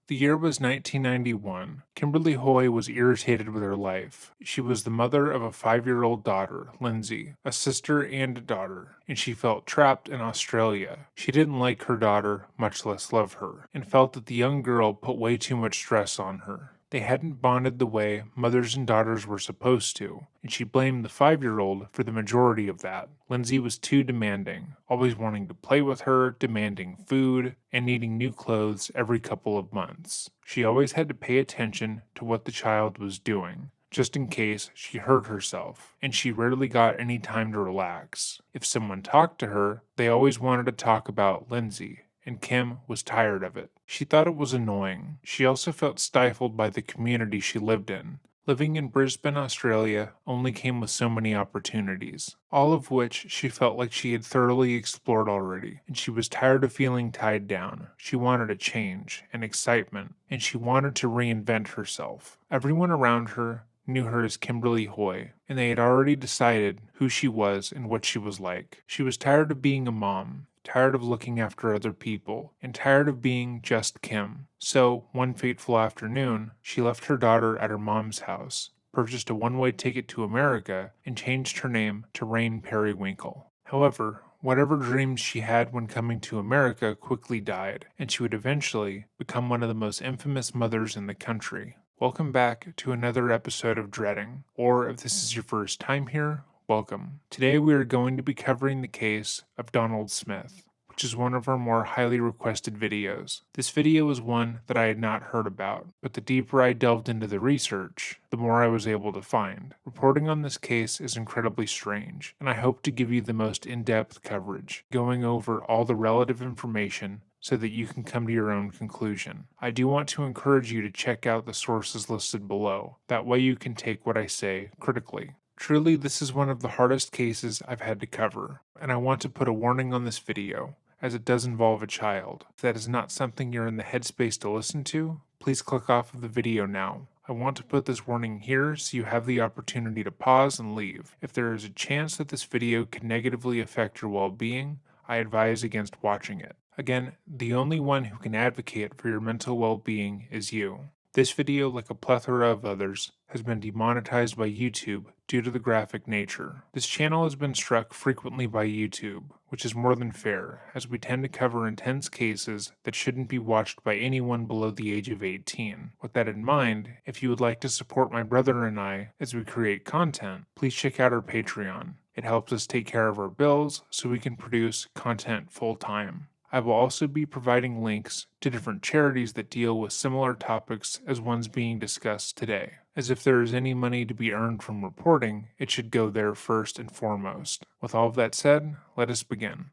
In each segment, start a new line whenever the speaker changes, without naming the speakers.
The year was 1991. Kimberly Hoy was irritated with her life. She was the mother of a 5-year-old daughter, Lindsay, a sister and a daughter, and she felt trapped in Australia. She didn't like her daughter, much less love her, and felt that the young girl put way too much stress on her. They hadn't bonded the way mothers and daughters were supposed to, and she blamed the 5-year-old for the majority of that. Lindsay was too demanding, always wanting to play with her, demanding food, and needing new clothes every couple of months. She always had to pay attention to what the child was doing, just in case she hurt herself, and she rarely got any time to relax. If someone talked to her, they always wanted to talk about Lindsay, and Kim was tired of it. She thought it was annoying. She also felt stifled by the community she lived in. Living in Brisbane, Australia, only came with so many opportunities, all of which she felt like she had thoroughly explored already, and she was tired of feeling tied down. She wanted a change, an excitement, and she wanted to reinvent herself. Everyone around her knew her as Kimberly Hoy, and they had already decided who she was and what she was like. She was tired of being a mom, tired of looking after other people, and tired of being just Kim. So, one fateful afternoon, she left her daughter at her mom's house, purchased a one-way ticket to America, and changed her name to Rain Periwinkle. However, whatever dreams she had when coming to America quickly died, and she would eventually become one of the most infamous mothers in the country. Welcome back to another episode of Dreading, or if this is your first time here, welcome. Today we are going to be covering the case of Donald Smith, which is one of our more highly requested videos. This video was one that I had not heard about, but the deeper I delved into the research, the more I was able to find. Reporting on this case is incredibly strange, and I hope to give you the most in-depth coverage, going over all the relative information so that you can come to your own conclusion. I do want to encourage you to check out the sources listed below. That way you can take what I say critically. Truly, this is one of the hardest cases I've had to cover, and I want to put a warning on this video, as it does involve a child. If that is not something you're in the headspace to listen to, please click off of the video now. I want to put this warning here so you have the opportunity to pause and leave. If there is a chance that this video could negatively affect your well-being, I advise against watching it. Again, the only one who can advocate for your mental well-being is you. This video, like a plethora of others, has been demonetized by YouTube due to the graphic nature. This channel has been struck frequently by YouTube, which is more than fair, as we tend to cover intense cases that shouldn't be watched by anyone below the age of 18. With that in mind, if you would like to support my brother and I as we create content, please check out our Patreon. It helps us take care of our bills so we can produce content full-time. I will also be providing links to different charities that deal with similar topics as ones being discussed today, as if there is any money to be earned from reporting, it should go there first and foremost. With all of that said, let us begin.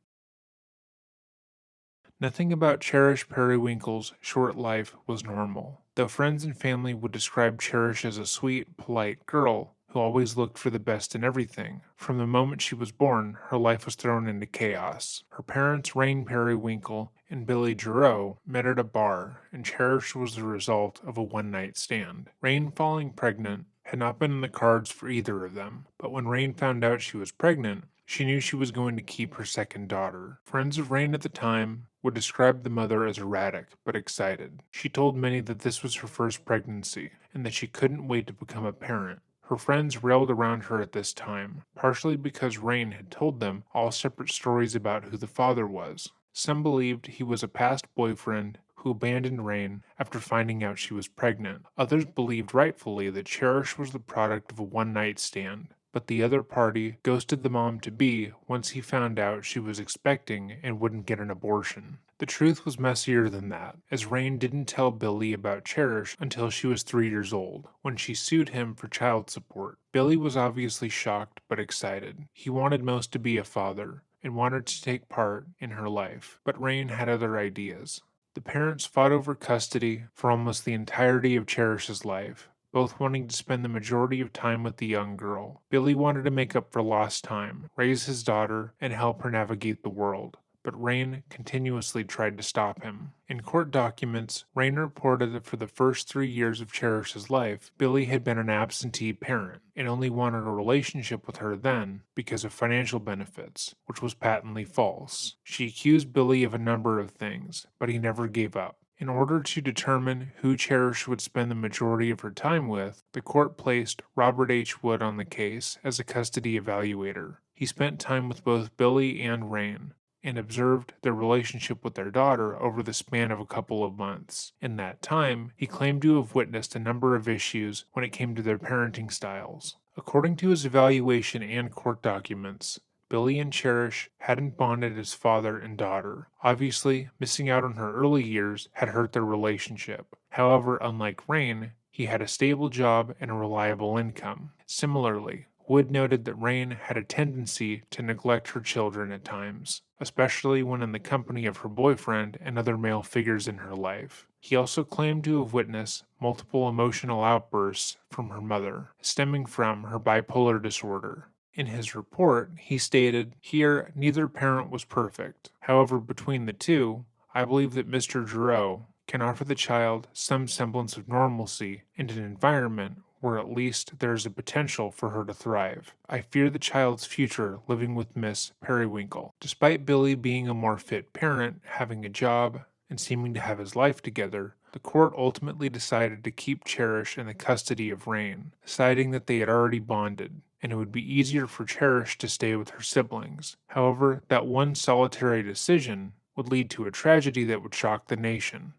Nothing about Cherish Periwinkle's short life was normal, though friends and family would describe Cherish as a sweet, polite girl who always looked for the best in everything. From the moment she was born, her life was thrown into chaos. Her parents, Rain Periwinkle and Billy Giroux, met at a bar, and Cherish was the result of a one-night stand. Rain falling pregnant had not been in the cards for either of them, but when Rain found out she was pregnant, she knew she was going to keep her second daughter. Friends of Rain at the time would describe the mother as erratic but excited. She told many that this was her first pregnancy and that she couldn't wait to become a parent. Her friends railed around her at this time, partially because Rain had told them all separate stories about who the father was. Some believed he was a past boyfriend who abandoned Rain after finding out she was pregnant. Others believed rightfully that Cherish was the product of a one-night stand, but the other party ghosted the mom-to-be once he found out she was expecting and wouldn't get an abortion. The truth was messier than that, as Rain didn't tell Billy about Cherish until she was 3 years old, when she sued him for child support. Billy was obviously shocked but excited. He wanted most to be a father, and wanted to take part in her life, but Rain had other ideas. The parents fought over custody for almost the entirety of Cherish's life, both wanting to spend the majority of time with the young girl. Billy wanted to make up for lost time, raise his daughter, and help her navigate the world, but Rain continuously tried to stop him. In court documents, Rain reported that for the first 3 years of Cherish's life, Billy had been an absentee parent and only wanted a relationship with her then because of financial benefits, which was patently false. She accused Billy of a number of things, but he never gave up. In order to determine who Cherish would spend the majority of her time with, the court placed Robert H. Wood on the case as a custody evaluator. He spent time with both Billy and Rain, and observed their relationship with their daughter over the span of a couple of months. In that time, he claimed to have witnessed a number of issues when it came to their parenting styles. According to his evaluation and court documents, Billy and Cherish hadn't bonded as father and daughter. Obviously, missing out on her early years had hurt their relationship. However, unlike Rain, he had a stable job and a reliable income. Similarly, Wood noted that Rain had a tendency to neglect her children at times, especially when in the company of her boyfriend and other male figures in her life. He also claimed to have witnessed multiple emotional outbursts from her mother, stemming from her bipolar disorder. In his report, he stated, "Here, neither parent was perfect. However, between the two, I believe that Mr. Giroux can offer the child some semblance of normalcy and an environment where at least there is a potential for her to thrive. I fear the child's future living with Miss Periwinkle." Despite Billy being a more fit parent, having a job, and seeming to have his life together, the court ultimately decided to keep Cherish in the custody of Rain, deciding that they had already bonded, and it would be easier for Cherish to stay with her siblings. However, that one solitary decision would lead to a tragedy that would shock the nation.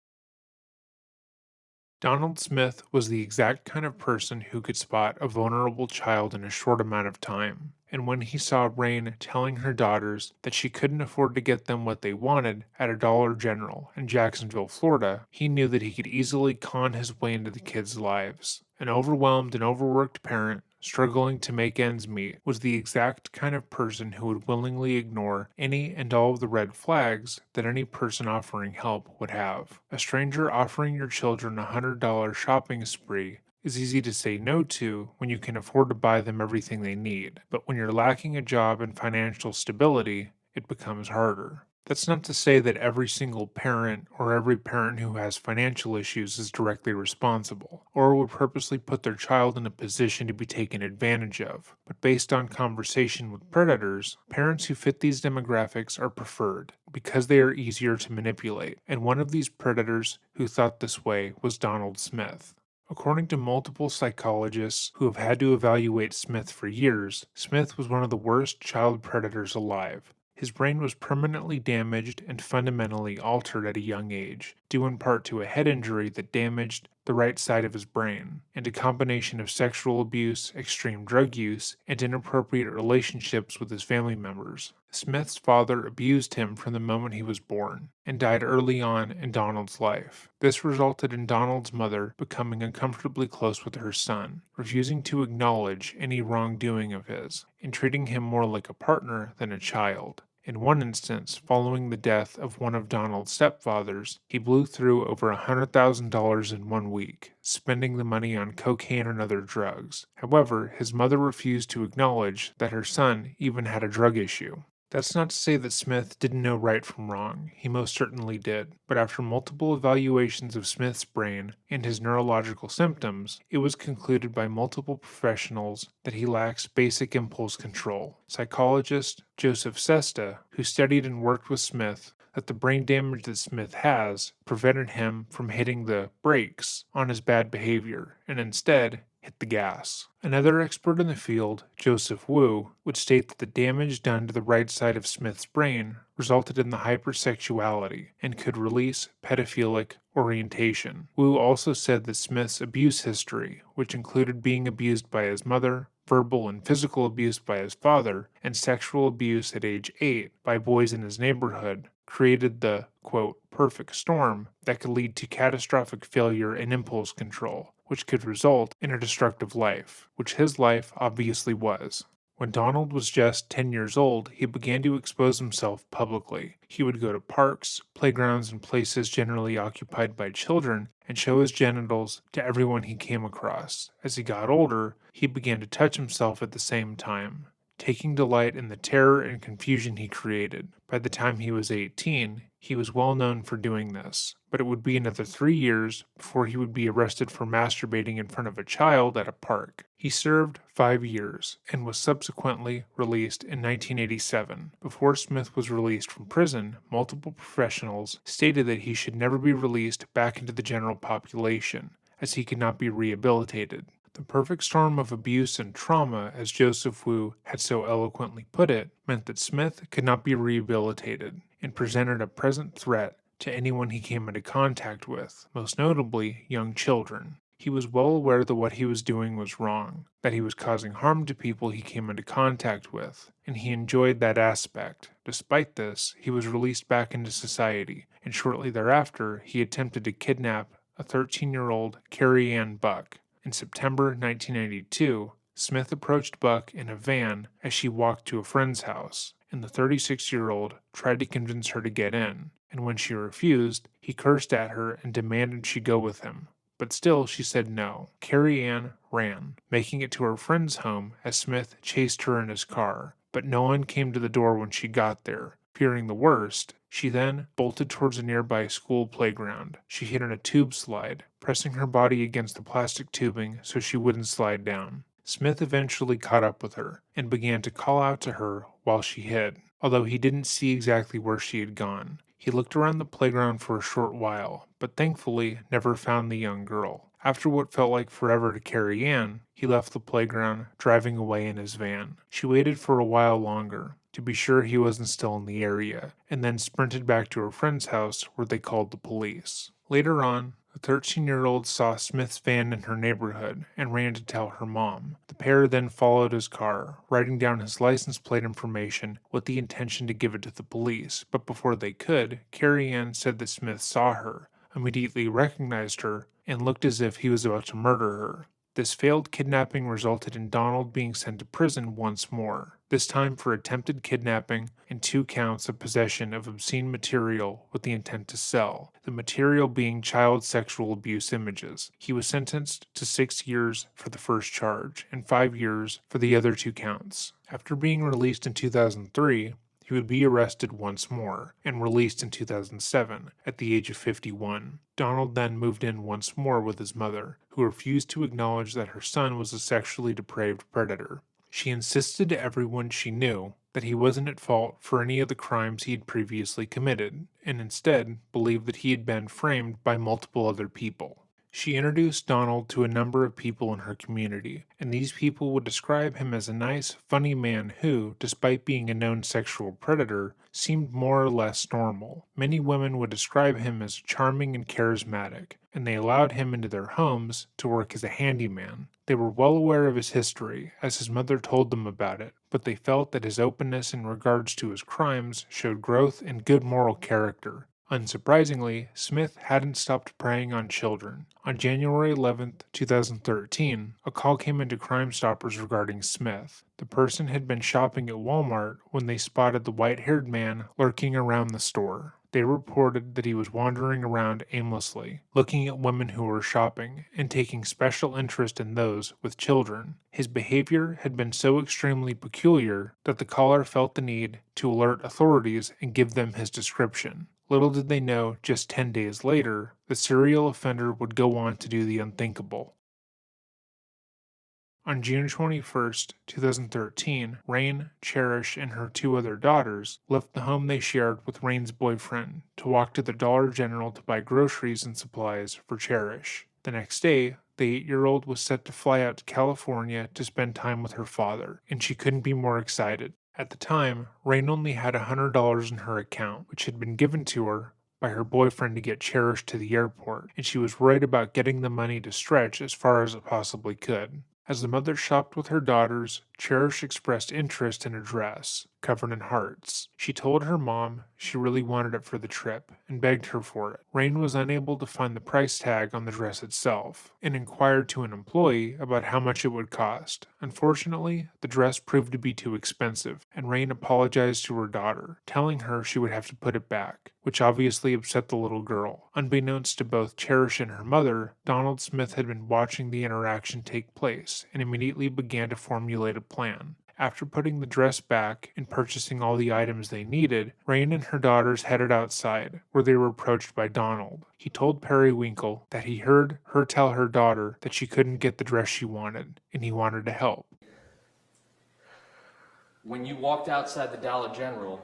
Donald Smith was the exact kind of person who could spot a vulnerable child in a short amount of time, and when he saw Rain telling her daughters that she couldn't afford to get them what they wanted at a Dollar General in Jacksonville, Florida, he knew that he could easily con his way into the kids' lives. An overwhelmed and overworked parent struggling to make ends meet was the exact kind of person who would willingly ignore any and all of the red flags that any person offering help would have. A stranger offering your children a $100 shopping spree is easy to say no to when you can afford to buy them everything they need, but when you're lacking a job and financial stability, it becomes harder. That's not to say that every single parent or every parent who has financial issues is directly responsible, or would purposely put their child in a position to be taken advantage of. But based on conversation with predators, parents who fit these demographics are preferred because they are easier to manipulate. And one of these predators who thought this way was Donald Smith. According to multiple psychologists who have had to evaluate Smith for years, Smith was one of the worst child predators alive. His brain was permanently damaged and fundamentally altered at a young age, due in part to a head injury that damaged the right side of his brain, and a combination of sexual abuse, extreme drug use, and inappropriate relationships with his family members. Smith's father abused him from the moment he was born, and died early on in Donald's life. This resulted in Donald's mother becoming uncomfortably close with her son, refusing to acknowledge any wrongdoing of his, and treating him more like a partner than a child. In one instance, following the death of one of Donald's stepfathers, he blew through over $100,000 in 1 week, spending the money on cocaine and other drugs. However, his mother refused to acknowledge that her son even had a drug issue. That's not to say that Smith didn't know right from wrong. He most certainly did. But after multiple evaluations of Smith's brain and his neurological symptoms, it was concluded by multiple professionals that he lacks basic impulse control. Psychologist Joseph Sesta, who studied and worked with Smith, that the brain damage that Smith has prevented him from hitting the brakes on his bad behavior, and instead hit the gas. Another expert in the field, Joseph Wu, would state that the damage done to the right side of Smith's brain resulted in the hypersexuality and could release pedophilic orientation. Wu also said that Smith's abuse history, which included being abused by his mother, verbal and physical abuse by his father, and sexual abuse at age 8 by boys in his neighborhood, created the, quote, perfect storm that could lead to catastrophic failure in impulse control, which could result in a destructive life, which his life obviously was. When Donald was just 10 years old, he began to expose himself publicly. He would go to parks, playgrounds, and places generally occupied by children and show his genitals to everyone he came across. As he got older, he began to touch himself at the same time. taking delight in the terror and confusion he created. By the time he was 18, he was well known for doing this, but it would be another 3 years before he would be arrested for masturbating in front of a child at a park. He served 5 years and was subsequently released in 1987. Before Smith was released from prison, multiple professionals stated that he should never be released back into the general population, as he could not be rehabilitated. The perfect storm of abuse and trauma, as Joseph Wu had so eloquently put it, meant that Smith could not be rehabilitated and presented a present threat to anyone he came into contact with, most notably young children. He was well aware that what he was doing was wrong, that he was causing harm to people he came into contact with, and he enjoyed that aspect. Despite this, he was released back into society, and shortly thereafter, he attempted to kidnap a 13-year-old Carrie Ann Buck. In September 1992, Smith approached Buck in a van as she walked to a friend's house, and the 36-year-old tried to convince her to get in, and when she refused, he cursed at her and demanded she go with him. But still, she said no. Carrie Ann ran, making it to her friend's home as Smith chased her in his car, but no one came to the door when she got there. Fearing the worst, she then bolted towards a nearby school playground. She hid in a tube slide, pressing her body against the plastic tubing so she wouldn't slide down. Smith eventually caught up with her and began to call out to her while she hid, although he didn't see exactly where she had gone. He looked around the playground for a short while, but thankfully never found the young girl. After what felt like forever to Carrie Ann, he left the playground, driving away in his van. She waited for a while longer, to be sure he wasn't still in the area, and then sprinted back to her friend's house where they called the police. Later on, the 13-year-old saw Smith's van in her neighborhood and ran to tell her mom. The pair then followed his car, writing down his license plate information with the intention to give it to the police, but before they could, Carrie Ann said that Smith saw her, immediately recognized her, and looked as if he was about to murder her. This failed kidnapping resulted in Donald being sent to prison once more, this time for attempted kidnapping and 2 counts of possession of obscene material with the intent to sell, the material being child sexual abuse images. He was sentenced to 6 years for the first charge and 5 years for the other 2 counts. After being released in 2003, he would be arrested once more and released in 2007 at the age of 51. Donald then moved in once more with his mother, who refused to acknowledge that her son was a sexually depraved predator. She insisted to everyone she knew that he wasn't at fault for any of the crimes he had previously committed, and instead believed that he had been framed by multiple other people. She introduced Donald to a number of people in her community, and these people would describe him as a nice, funny man who, despite being a known sexual predator, seemed more or less normal. Many women would describe him as charming and charismatic, and they allowed him into their homes to work as a handyman. They were well aware of his history, as his mother told them about it, but they felt that his openness in regards to his crimes showed growth and good moral character. Unsurprisingly, Smith hadn't stopped preying on children. On January 11, 2013, a call came into Crime Stoppers regarding Smith. The person had been shopping at Walmart when they spotted the white-haired man lurking around the store. They reported that he was wandering around aimlessly, looking at women who were shopping and taking special interest in those with children. His behavior had been so extremely peculiar that the caller felt the need to alert authorities and give them his description. Little did they know, just 10 days later, the serial offender would go on to do the unthinkable. On June 21, 2013, Rain, Cherish, and her 2 other daughters left the home they shared with Rain's boyfriend to walk to the Dollar General to buy groceries and supplies for Cherish. The next day, the 8-year-old was set to fly out to California to spend time with her father, and she couldn't be more excited. At the time, Rain only had $100 in her account, which had been given to her by her boyfriend to get Cherish to the airport, and she was worried about getting the money to stretch as far as it possibly could. As the mother shopped with her daughters, Cherish expressed interest in a dress, covered in hearts. She told her mom she really wanted it for the trip, and begged her for it. Rain was unable to find the price tag on the dress itself, and inquired to an employee about how much it would cost. Unfortunately, the dress proved to be too expensive, and Rain apologized to her daughter, telling her she would have to put it back, which obviously upset the little girl. Unbeknownst to both Cherish and her mother, Donald Smith had been watching the interaction take place, and immediately began to formulate a plan. After putting the dress back and purchasing all the items they needed, Rain and her daughters headed outside, where they were approached by Donald. He told Periwinkle that he heard her tell her daughter that she couldn't get the dress she wanted, and he wanted to help.
When you walked outside the Dollar General,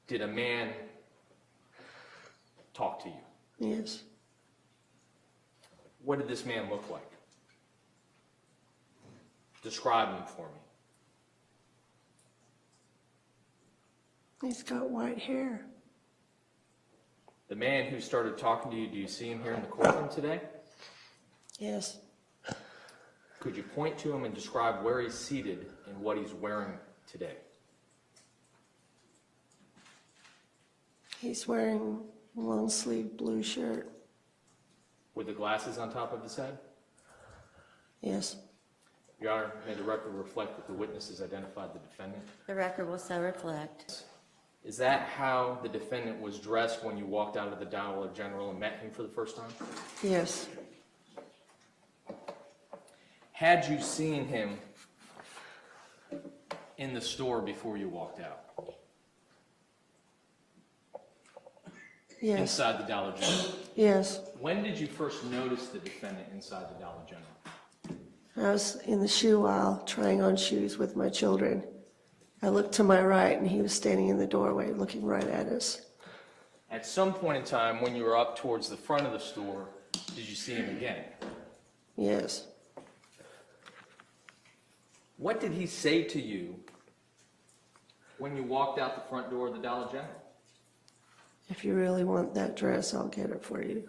did a man talk to you?
Yes.
What did this man look like? Describe him for me.
He's got white hair.
The man who started talking to you, do you see him here in the courtroom today?
Yes.
Could you point to him and describe where he's seated and what he's wearing today?
He's wearing a long-sleeved blue shirt.
With the glasses on top of his head?
Yes.
Your Honor, may the record reflect that the witnesses identified the defendant?
The record will so reflect.
Is that how the defendant was dressed when you walked out of the Dollar General and met him for the first time?
Yes.
Had you seen him in the store before you walked out?
Yes.
Inside the Dollar General?
Yes.
When did you first notice the defendant inside the Dollar General?
I was in the shoe aisle trying on shoes with my children. I looked to my right and he was standing in the doorway looking right at us.
At some point in time, when you were up towards the front of the store, did you see him again?
Yes.
What did he say to you when you walked out the front door of the Dollar General?
If you really want that dress, I'll get it for you.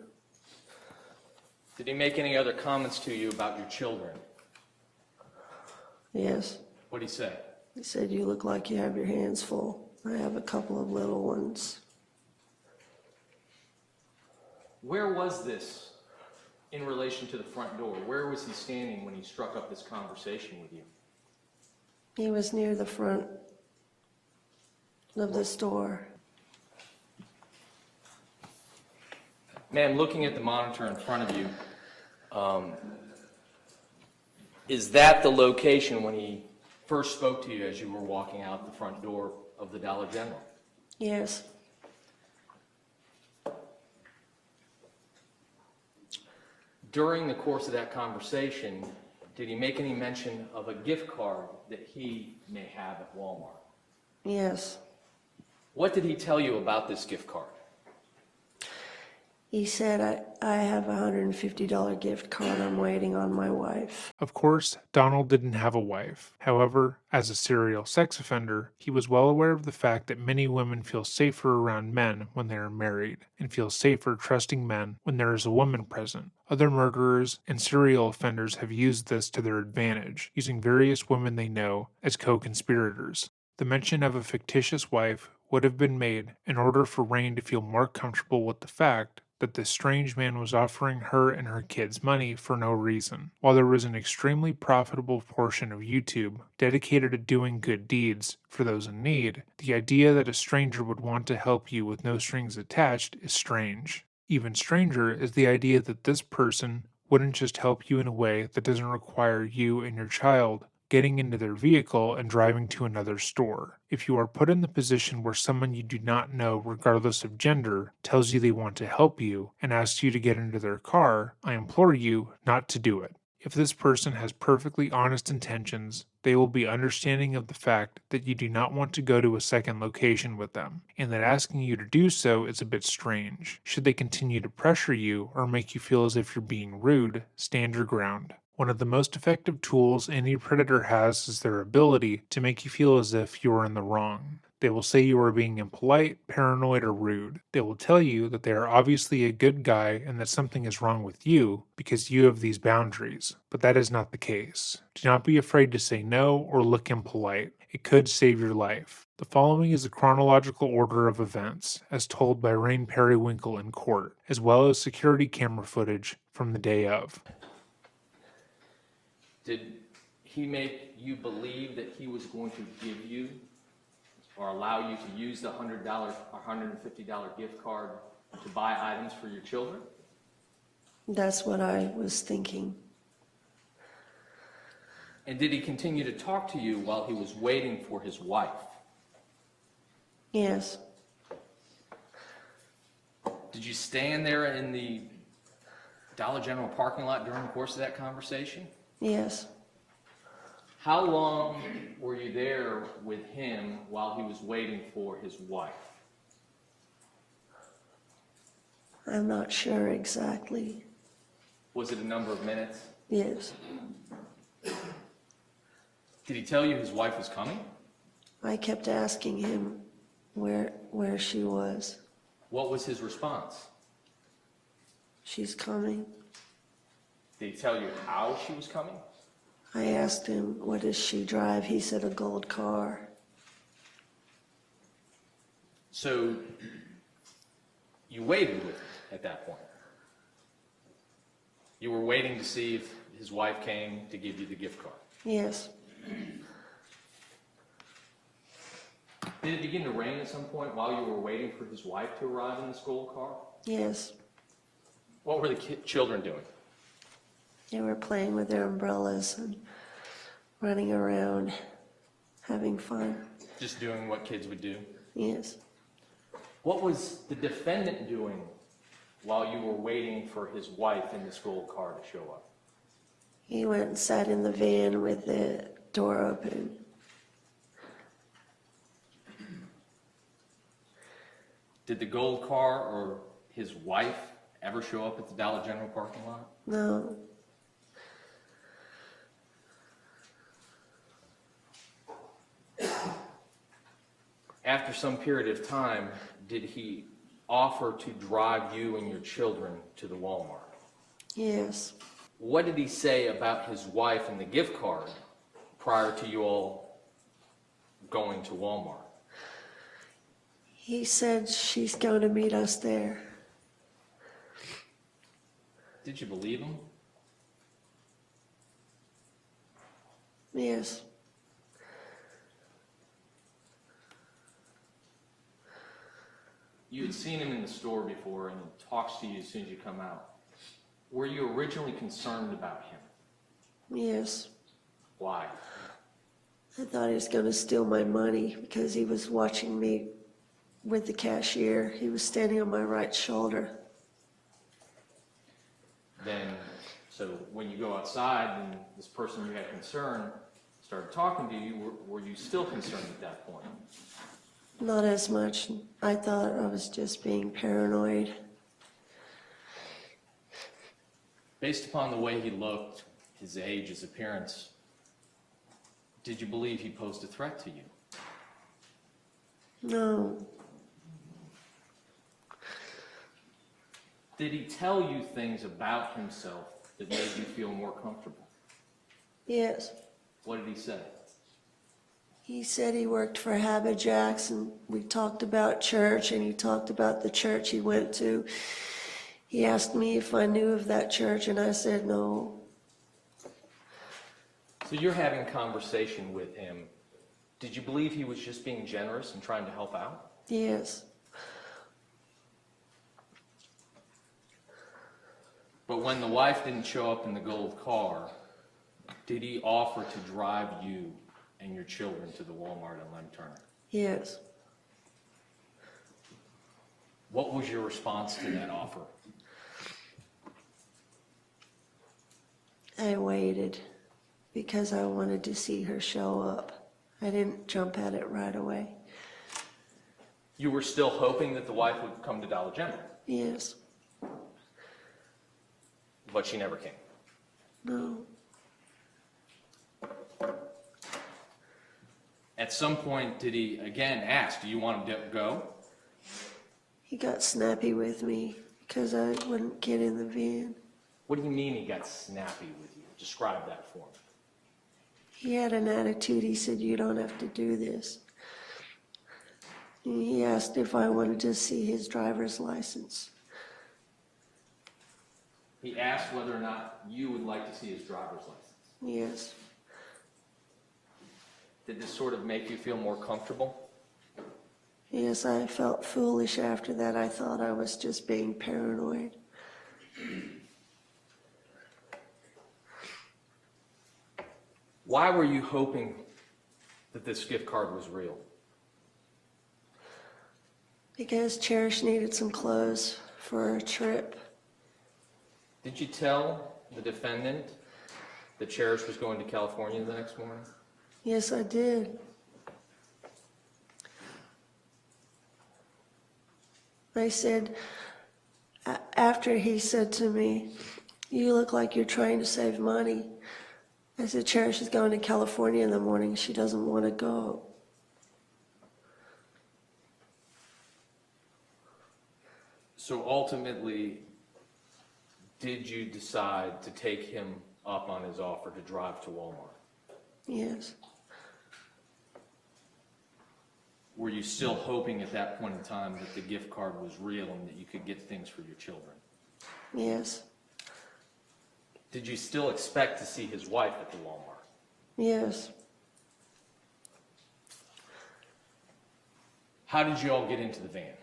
Did he make any other comments to you about your children?
Yes.
What did he say?
He said, you look like you have your hands full. I have a couple of little ones.
Where was this in relation to the front door? Where was he standing when he struck up this conversation with you?
He was near the front of the store.
Ma'am, looking at the monitor in front of you, is that the location when he first spoke to you as you were walking out the front door of the Dollar General?
Yes.
During the course of that conversation, did he make any mention of a gift card that he may have at Walmart?
Yes.
What did he tell you about this gift card?
He said, I have a $150 gift card. I'm waiting on my wife.
Of course, Donald didn't have a wife. However, as a serial sex offender, he was well aware of the fact that many women feel safer around men when they are married, and feel safer trusting men when there is a woman present. Other murderers and serial offenders have used this to their advantage, using various women they know as co-conspirators. The mention of a fictitious wife would have been made in order for Rain to feel more comfortable with the fact that this strange man was offering her and her kids money for no reason. While there was an extremely profitable portion of YouTube dedicated to doing good deeds for those in need, the idea that a stranger would want to help you with no strings attached is strange. Even stranger is the idea that this person wouldn't just help you in a way that doesn't require you and your child getting into their vehicle and driving to another store. If you are put in the position where someone you do not know, regardless of gender, tells you they want to help you and asks you to get into their car, I implore you not to do it. If this person has perfectly honest intentions, they will be understanding of the fact that you do not want to go to a second location with them, and that asking you to do so is a bit strange. Should they continue to pressure you or make you feel as if you're being rude, stand your ground. One of the most effective tools any predator has is their ability to make you feel as if you are in the wrong. They will say you are being impolite, paranoid, or rude. They will tell you that they are obviously a good guy and that something is wrong with you because you have these boundaries. But that is not the case. Do not be afraid to say no or look impolite. It could save your life. The following is a chronological order of events, as told by Rain Periwinkle in court, as well as security camera footage from the day of.
Did he make you believe that he was going to give you or allow you to use the $100 or $150 gift card to buy items for your children?
That's what I was thinking.
And did he continue to talk to you while he was waiting for his wife?
Yes.
Did you stand there in the Dollar General parking lot during the course of that conversation?
Yes.
How long were you there with him while he was waiting for his wife?
I'm not sure exactly.
Was it a number of minutes?
Yes.
Did he tell you his wife was coming?
I kept asking him where she was.
What was his response?
She's coming.
Did he tell you how she was coming?
I asked him, what does she drive? He said a gold car.
So you waited with him at that point. You were waiting to see if his wife came to give you the gift card.
Yes.
Did it begin to rain at some point while you were waiting for his wife to arrive in this gold car?
Yes.
What were the children doing?
They were playing with their umbrellas and running around, having fun.
Just doing what kids would do?
Yes.
What was the defendant doing while you were waiting for his wife in this gold car to show up?
He went and sat in the van with the door open.
Did the gold car or his wife ever show up at the Dollar General parking lot?
No.
After some period of time, did he offer to drive you and your children to the Walmart?
Yes.
What did he say about his wife and the gift card prior to you all going to Walmart?
He said she's going to meet us there.
Did you believe him?
Yes.
You had seen him in the store before and he talks to you as soon as you come out. Were you originally concerned about him?
Yes.
Why?
I thought he was going to steal my money because he was watching me with the cashier. He was standing on my right shoulder.
Then, so when you go outside and this person you had concern started talking to you, were you still concerned at that point?
Not as much. I thought I was just being paranoid.
Based upon the way he looked, his age, his appearance, did you believe he posed a threat to you?
No.
Did he tell you things about himself that made you feel more comfortable?
Yes.
What did he say?
He said he worked for Habit Jacks, and we talked about church, and he talked about the church he went to. He asked me if I knew of that church, and I said no.
So you're having a conversation with him. Did you believe he was just being generous and trying to help out?
Yes.
But when the wife didn't show up in the gold car, did he offer to drive you and your children to the Walmart in Lem Turner?
Yes.
What was your response to that offer?
I waited because I wanted to see her show up. I didn't jump at it right away.
You were still hoping that the wife would come to Dollar General,
Yes.
but she never came.
No.
At some point, did he again ask, do you want to go?
He got snappy with me because I wouldn't get in the van.
What do you mean he got snappy with you? Describe that for me.
He had an attitude. He said, you don't have to do this. And he asked if I wanted to see his driver's license.
He asked whether or not you would like to see his driver's license.
Yes.
Did this sort of make you feel more comfortable?
Yes, I felt foolish after that. I thought I was just being paranoid.
Why were you hoping that this gift card was real?
Because Cherish needed some clothes for a trip.
Did you tell the defendant that Cherish was going to California the next morning?
Yes, I did. I said, after he said to me, "You look like you're trying to save money." I said, "Cherish is going to California in the morning. She doesn't want to go."
So ultimately, did you decide to take him up on his offer to drive to Walmart?
Yes.
Were you still hoping at that point in time that the gift card was real and that you could get things for your children?
Yes.
Did you still expect to see his wife at the Walmart?
Yes.
How did you all get into the van?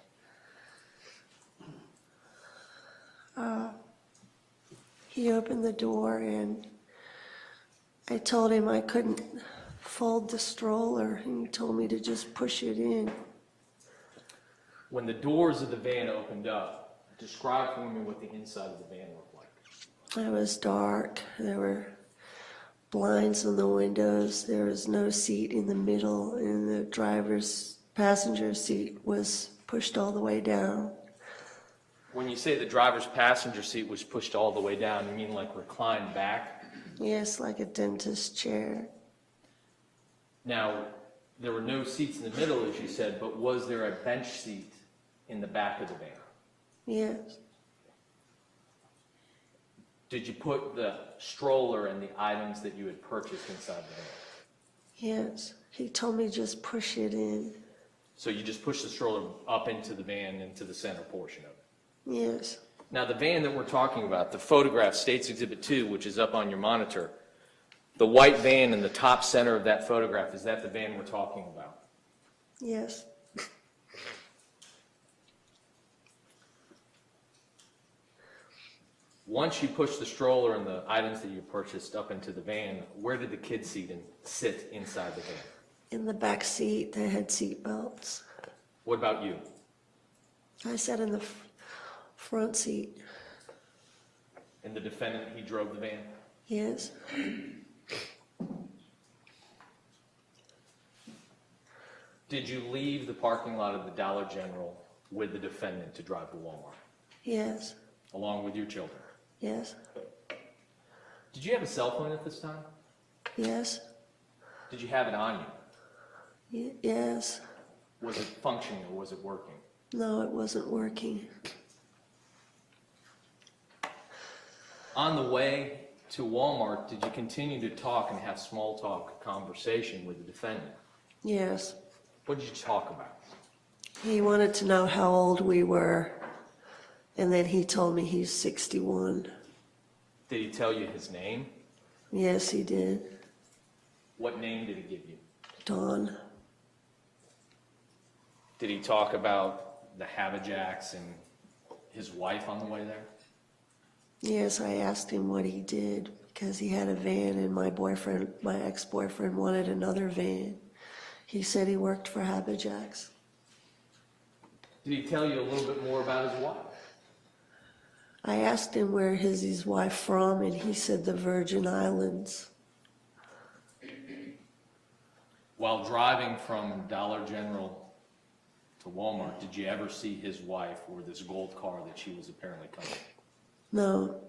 He opened the door and I told him I couldn't fold the stroller, and he told me to just push it in.
When the doors of the van opened up, describe for me what the inside of the van looked like.
It was dark. There were blinds on the windows. There was no seat in the middle, and the passenger seat was pushed all the way down.
When you say the driver's passenger seat was pushed all the way down, you mean like reclined back?
Yes, like a dentist chair.
Now, there were no seats in the middle, as you said, but was there a bench seat in the back of the van?
Yes.
Did you put the stroller and the items that you had purchased inside the van?
Yes. He told me just push it in.
So you just pushed the stroller up into the van, into the center portion of it?
Yes.
Now, the van that we're talking about, the photograph, States Exhibit 2, which is up on your monitor, the white van in the top center of that photograph, is that the van we're talking about?
Yes.
Once you pushed the stroller and the items that you purchased up into the van, where did the kids sit inside the van?
In the back seat, they had seat belts.
What about you?
I sat in the front seat.
And the defendant, he drove the van?
Yes.
Did you leave the parking lot of the Dollar General with the defendant to drive to Walmart,
Yes.
along with your children?
Yes.
Did you have a cell phone at this time?
Yes.
Did you have it on you?
Yes.
Was it functioning or was it working?
No, it wasn't working.
On the way to Walmart, did you continue to talk and have small talk conversation with the defendant?
Yes.
What did you talk about?
He wanted to know how old we were, and then he told me he's 61.
Did he tell you his name?
Yes, he did.
What name did he give you?
Dawn.
Did he talk about the Habajacks and his wife on the way there?
Yes, I asked him what he did because he had a van and my ex-boyfriend wanted another van. He said he worked for Habajacks.
Did he tell you a little bit more about his wife?
I asked him where his wife from, and he said the Virgin Islands.
While driving from Dollar General to Walmart, did you ever see his wife or this gold car that she was apparently coming?
No.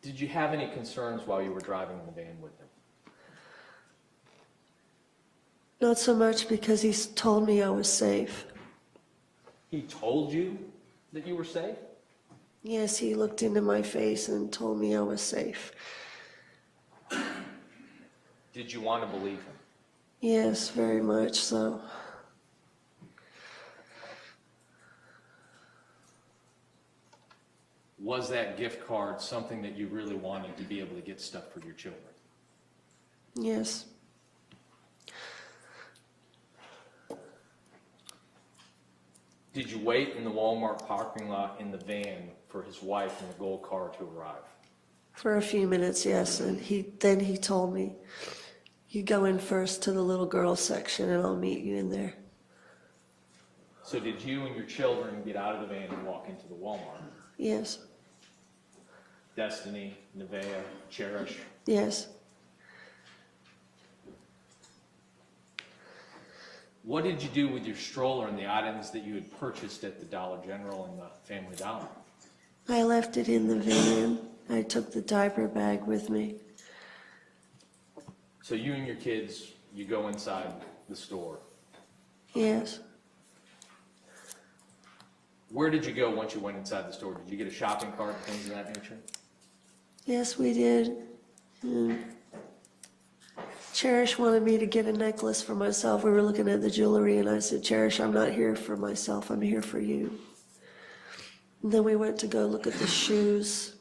Did you have any concerns while you were driving in the van with him?
Not so much because he told me I was safe.
He told you that you were safe?
Yes, he looked into my face and told me I was safe.
Did you want to believe him?
Yes, very much so.
Was that gift card something that you really wanted to be able to get stuff for your children?
Yes.
Did you wait in the Walmart parking lot in the van for his wife in the gold car to arrive?
For a few minutes, yes, and then he told me, you go in first to the little girl section and I'll meet you in there.
So did you and your children get out of the van and walk into the Walmart?
Yes,
Destiny, Nevaeh, Cherish?
yes.
What did you do with your stroller and the items that you had purchased at the Dollar General and the Family Dollar?
I left it in the van. I took the diaper bag with me.
So you and your kids, you go inside the store.
Yes,
Where did you go once you went inside the store? Did you get a shopping cart, things of that nature?
yes, we did. And Cherish wanted me to get a necklace for myself. We were looking at the jewelry and I said, Cherish, I'm not here for myself, I'm here for you. And then we went to go look at the shoes.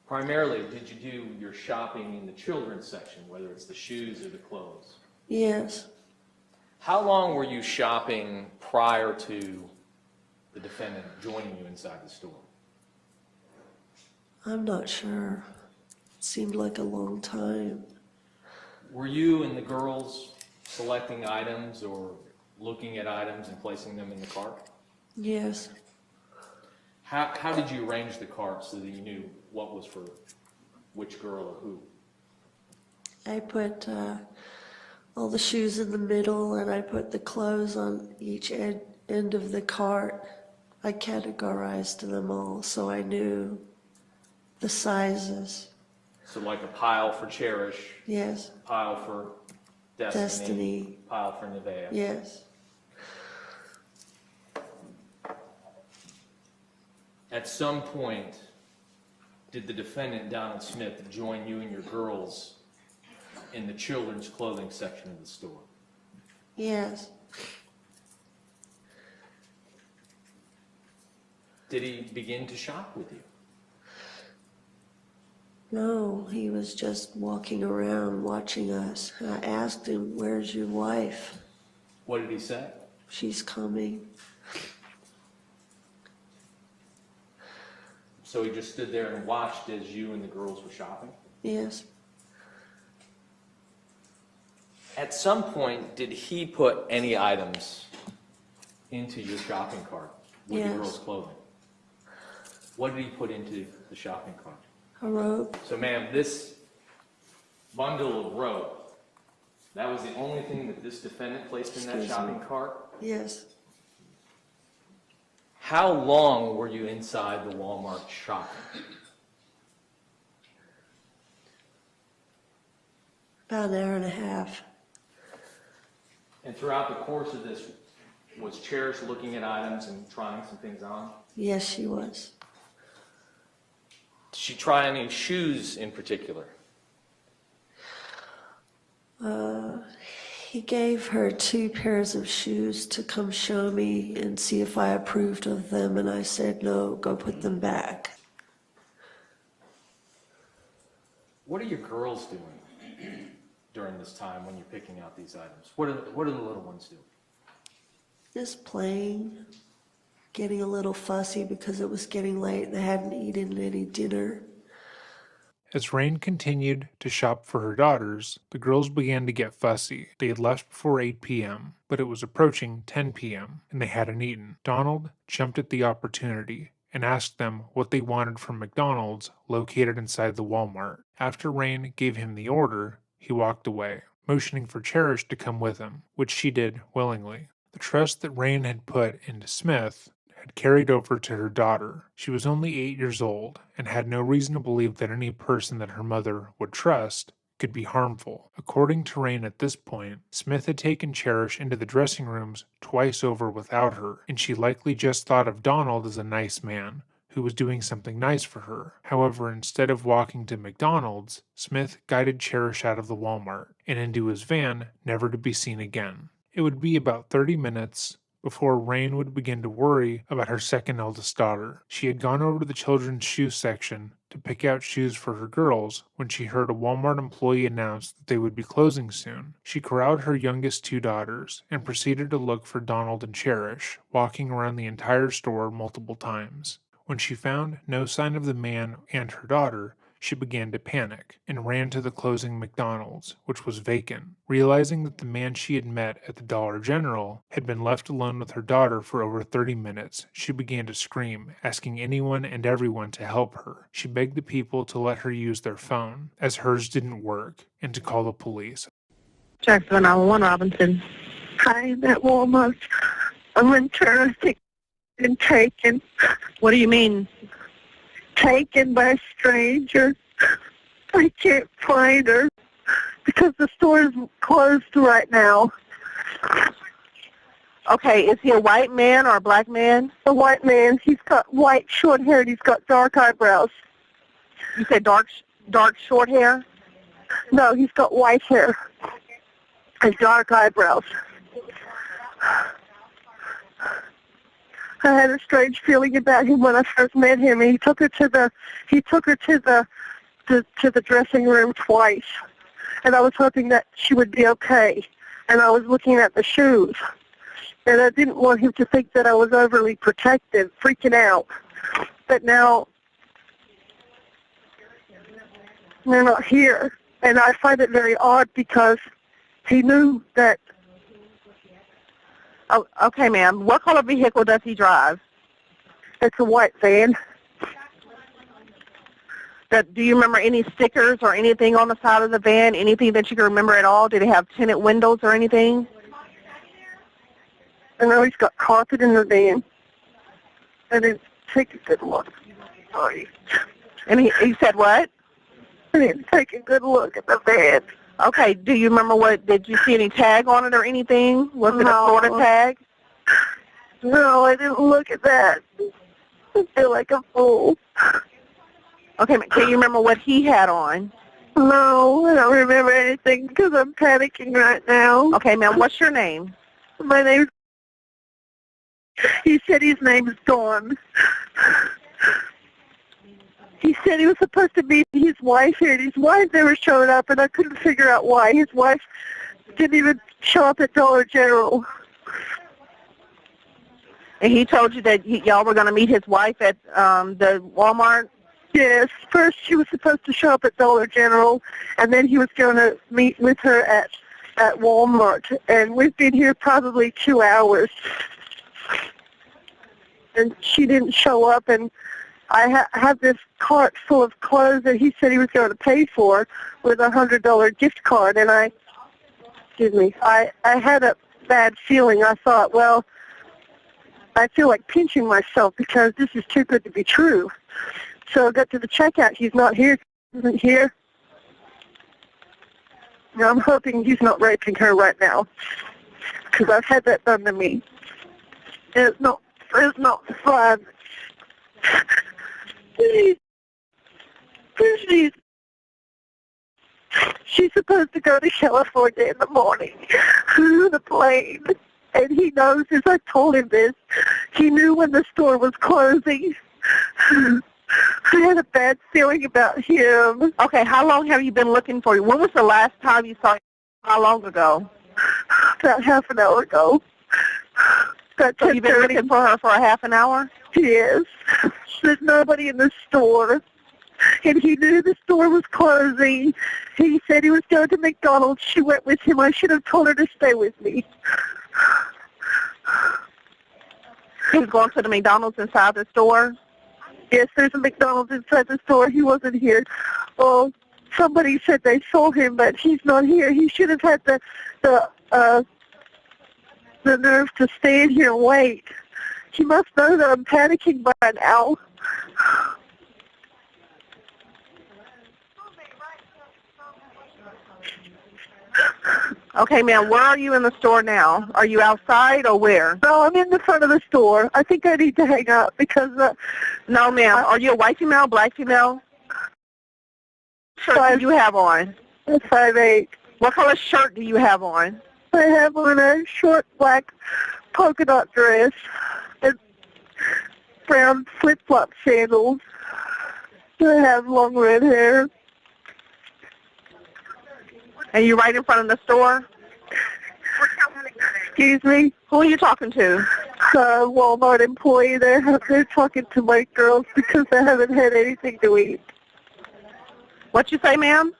Primarily, did you do your shopping in the children's section, whether it's the shoes or the clothes?
Yes,
How long were you shopping prior to the defendant joining you inside the store?
I'm not sure. It seemed like a long time.
Were you and the girls selecting items or looking at items and placing them in the cart?
Yes,
How did you arrange the cart so that you knew what was for which girl or who?
I put all the shoes in the middle and I put the clothes on each end of the cart. I categorized them all so I knew the sizes.
So like a pile for Cherish,
Yes,
pile for
Destiny.
pile for Nevaeh.
Yes.
At some point, did the defendant, Donald Smith, join you and your girls in the children's clothing section of the store?
Yes.
Did he begin to shop with you?
No, he was just walking around watching us. I asked him, where's your wife?
What did he say?
She's coming.
So he just stood there and watched as you and the girls were shopping?
Yes.
At some point, did he put any items into your shopping cart with
Yes.
the girls' clothing? What did he put into the shopping cart?
A rope.
So, ma'am, this bundle of rope, that was the only thing that this defendant placed in that
Excuse me.
shopping cart?
Yes.
How long were you inside the Walmart shopping?
About an hour and a half.
And throughout the course of this, was Cherish looking at items and trying some things on?
Yes, she was.
Did she try any shoes in particular?
He gave her 2 pairs of shoes to come show me and see if I approved of them, and I said, no, go put them back.
What are your girls doing during this time when you're picking out these items? What are the little ones doing?
Just playing, getting a little fussy because it was getting late. They hadn't eaten any dinner.
As Rain continued to shop for her daughters, the girls began to get fussy. They had left before 8 p.m., but it was approaching 10 p.m., and they hadn't eaten. Donald jumped at the opportunity and asked them what they wanted from McDonald's located inside the Walmart. After Rain gave him the order, he walked away, motioning for Cherish to come with him, which she did willingly. The trust that Rain had put into Smith had carried over to her daughter. She was only 8 years old and had no reason to believe that any person that her mother would trust could be harmful. According to Rain at this point, Smith had taken Cherish into the dressing rooms twice over without her, and she likely just thought of Donald as a nice man who was doing something nice for her. However, instead of walking to McDonald's, Smith guided Cherish out of the Walmart and into his van, never to be seen again. It would be about 30 minutes before Rain would begin to worry about her second eldest daughter. She had gone over to the children's shoe section to pick out shoes for her girls when she heard a Walmart employee announce that they would be closing soon. She corralled her youngest two daughters and proceeded to look for Donald and Cherish, walking around the entire store multiple times. When she found no sign of the man and her daughter, she began to panic and ran to the closing McDonald's, which was vacant. Realizing that the man she had met at the Dollar General had been left alone with her daughter for over 30 minutes, she began to scream, asking anyone and everyone to help her. She begged the people to let her use their phone, as hers didn't work, and to call the police.
Jacksonville 911, Robinson.
Hi, I'm at Walmart. I'm interested in taken.
What do you mean?
Taken by a stranger. I can't find her because the store is closed right now.
Okay, is he a white man or a black man?
A white man. He's got white short hair and he's got dark eyebrows.
You said dark short hair?
No, he's got white hair and dark eyebrows. I had a strange feeling about him when I first met him. He took her to the dressing room twice, and I was hoping that she would be okay. And I was looking at the shoes, and I didn't want him to think that I was overly protective, freaking out. But now they're not here, and I find it very odd because he knew that.
Oh, okay, ma'am. What color vehicle does he drive?
It's a white van.
Do you remember any stickers or anything on the side of the van? Anything that you can remember at all? Did it have tinted windows or anything?
I know he's got carpet in the van. I didn't take a good look. Sorry.
And he said what?
I didn't take a good look at the van.
Okay, do you remember did you see any tag on it or anything? Was it a Florida tag?
No, I didn't look at that. I feel like a fool.
Okay, can you remember what he had on?
No, I don't remember anything because I'm panicking right now.
Okay, ma'am, what's your name?
My name's... He said his name is Dawn. He said he was supposed to meet his wife here, and his wife never showed up, and I couldn't figure out why. His wife didn't even show up at Dollar General.
And he told you that y'all were going to meet his wife at the Walmart?
Yes. First she was supposed to show up at Dollar General, and then he was going to meet with her at Walmart. And we've been here probably 2 hours. And she didn't show up, and I have this cart full of clothes that he said he was going to pay for with a $100 gift card, and I had a bad feeling. I thought, well, I feel like pinching myself because this is too good to be true. So I got to the checkout. He's not here. He isn't here. Now, I'm hoping he's not raping her right now because I've had that done to me. It's not fun. She's supposed to go to California in the morning on the plane, and he knows, as I told him this, he knew when the store was closing. I had a bad feeling about him.
Okay, how long have you been looking for you? When was the last time you saw him? How long ago?
About half an hour ago.
So you've been looking for her for a half an hour?
Yes. There's nobody in the store. And he knew the store was closing. He said he was going to McDonald's. She went with him. I should have told her to stay with me.
He was going to the McDonald's inside the store?
Yes, there's a McDonald's inside the store. He wasn't here. Well, somebody said they saw him, but he's not here. He should have had the nerve to stand here and wait. He must know that I'm panicking by now.
Okay, ma'am, where are you in the store now? Are you outside or where?
No, I'm in the front of the store. I think I need to hang up because...
No, ma'am. Are you a white female, black female? What shirt do you have on?
5'8".
What color shirt do you have on?
I have on a short black polka dot dress and brown flip-flop sandals. I have long red hair.
And you right in front of the store?
Excuse me?
Who are you talking to?
Walmart employee. They're talking to my girls because they haven't had anything to eat.
What you say, ma'am?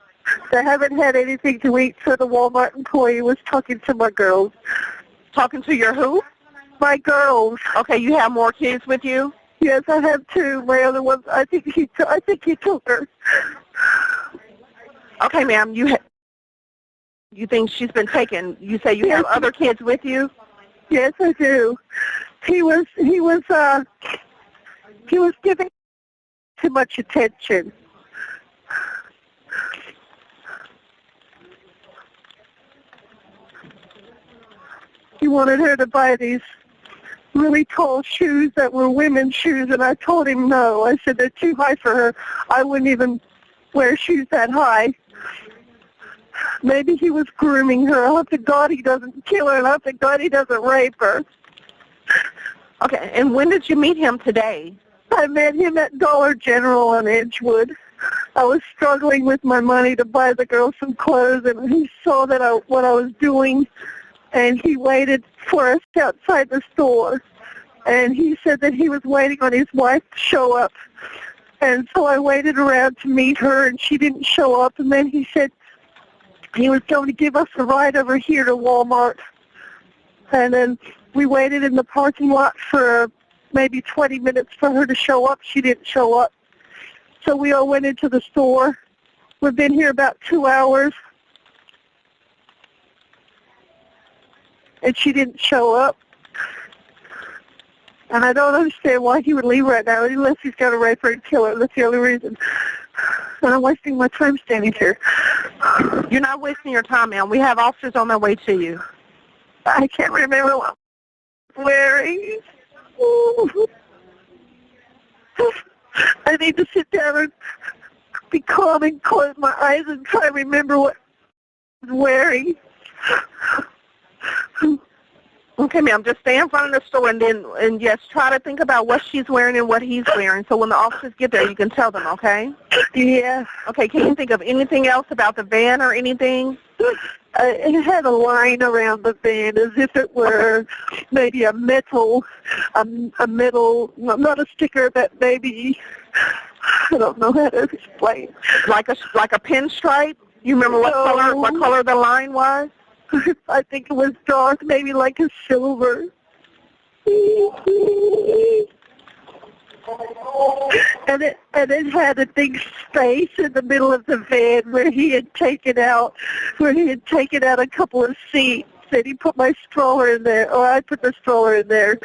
They haven't had anything to eat, so the Walmart employee was talking to my girls.
Talking to your who?
My girls.
Okay, you have more kids with you?
Yes, I have two. My other one, I think he took her.
Okay, ma'am, you think she's been taken? You say you have other kids with you?
Yes, I do. He was giving too much attention. He wanted her to buy these really tall shoes that were women's shoes, and I told him no. I said they're too high for her. I wouldn't even wear shoes that high. Maybe he was grooming her. I hope to God he doesn't kill her, and I hope to God he doesn't rape her.
Okay, and when did you meet him today?
I met him at Dollar General on Edgewood. I was struggling with my money to buy the girls some clothes, and he saw that what I was doing, and he waited for us outside the store. And he said that he was waiting on his wife to show up. And so I waited around to meet her, and she didn't show up. And then he said he was going to give us a ride over here to Walmart. And then we waited in the parking lot for maybe 20 minutes for her to show up. She didn't show up. So we all went into the store. We've been here about 2 hours. And she didn't show up. And I don't understand why he would leave right now unless he's got to rape her and kill her. That's the only reason. And I'm wasting my time standing here.
You're not wasting your time, ma'am. We have officers on their way to you.
I can't remember what I'm wearing. Ooh. I need to sit down and be calm and close my eyes and try to remember what I'm wearing.
Okay, ma'am, just stay in front of the store and yes, try to think about what she's wearing and what he's wearing. So when the officers get there, you can tell them, okay?
Yeah.
Okay, can you think of anything else about the van or anything?
It had a line around the van as if it were maybe a metal, not a sticker, but maybe, I don't know how to explain.
Like a pinstripe? You remember what color the line was?
I think it was dark, maybe like a silver. And it had a big space in the middle of the van where he had taken out a couple of seats, and he put my stroller in there, or I put the stroller in there.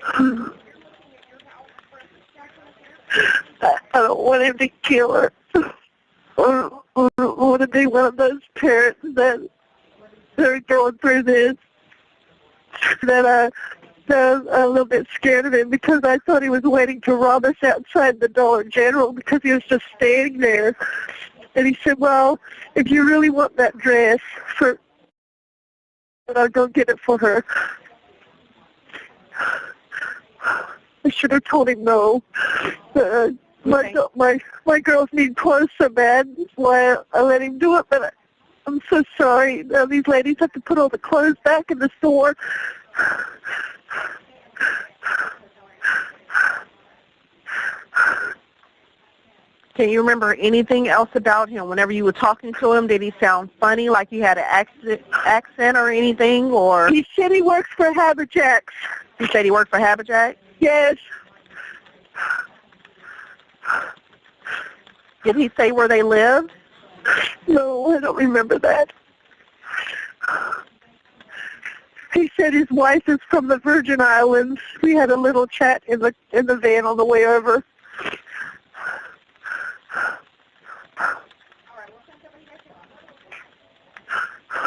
I don't want him to kill her. Or want to be one of those parents that are going through this, that I'm a little bit scared of him because I thought he was waiting to rob us outside the Dollar General because he was just standing there. And he said, well, if you really want that dress, I'll go get it for her. I should have told him no. My girls need clothes so bad, that's why I let him do it, but I'm so sorry. Now these ladies have to put all the clothes back in the store.
Can you remember anything else about him? Whenever you were talking to him, did he sound funny, like he had an accent or anything? Or
He said he works for Haberjacks.
He said he worked for Haberjack?
Yes.
Did he say where they lived?
No, I don't remember that. He said his wife is from the Virgin Islands. We had a little chat in the van on the way over.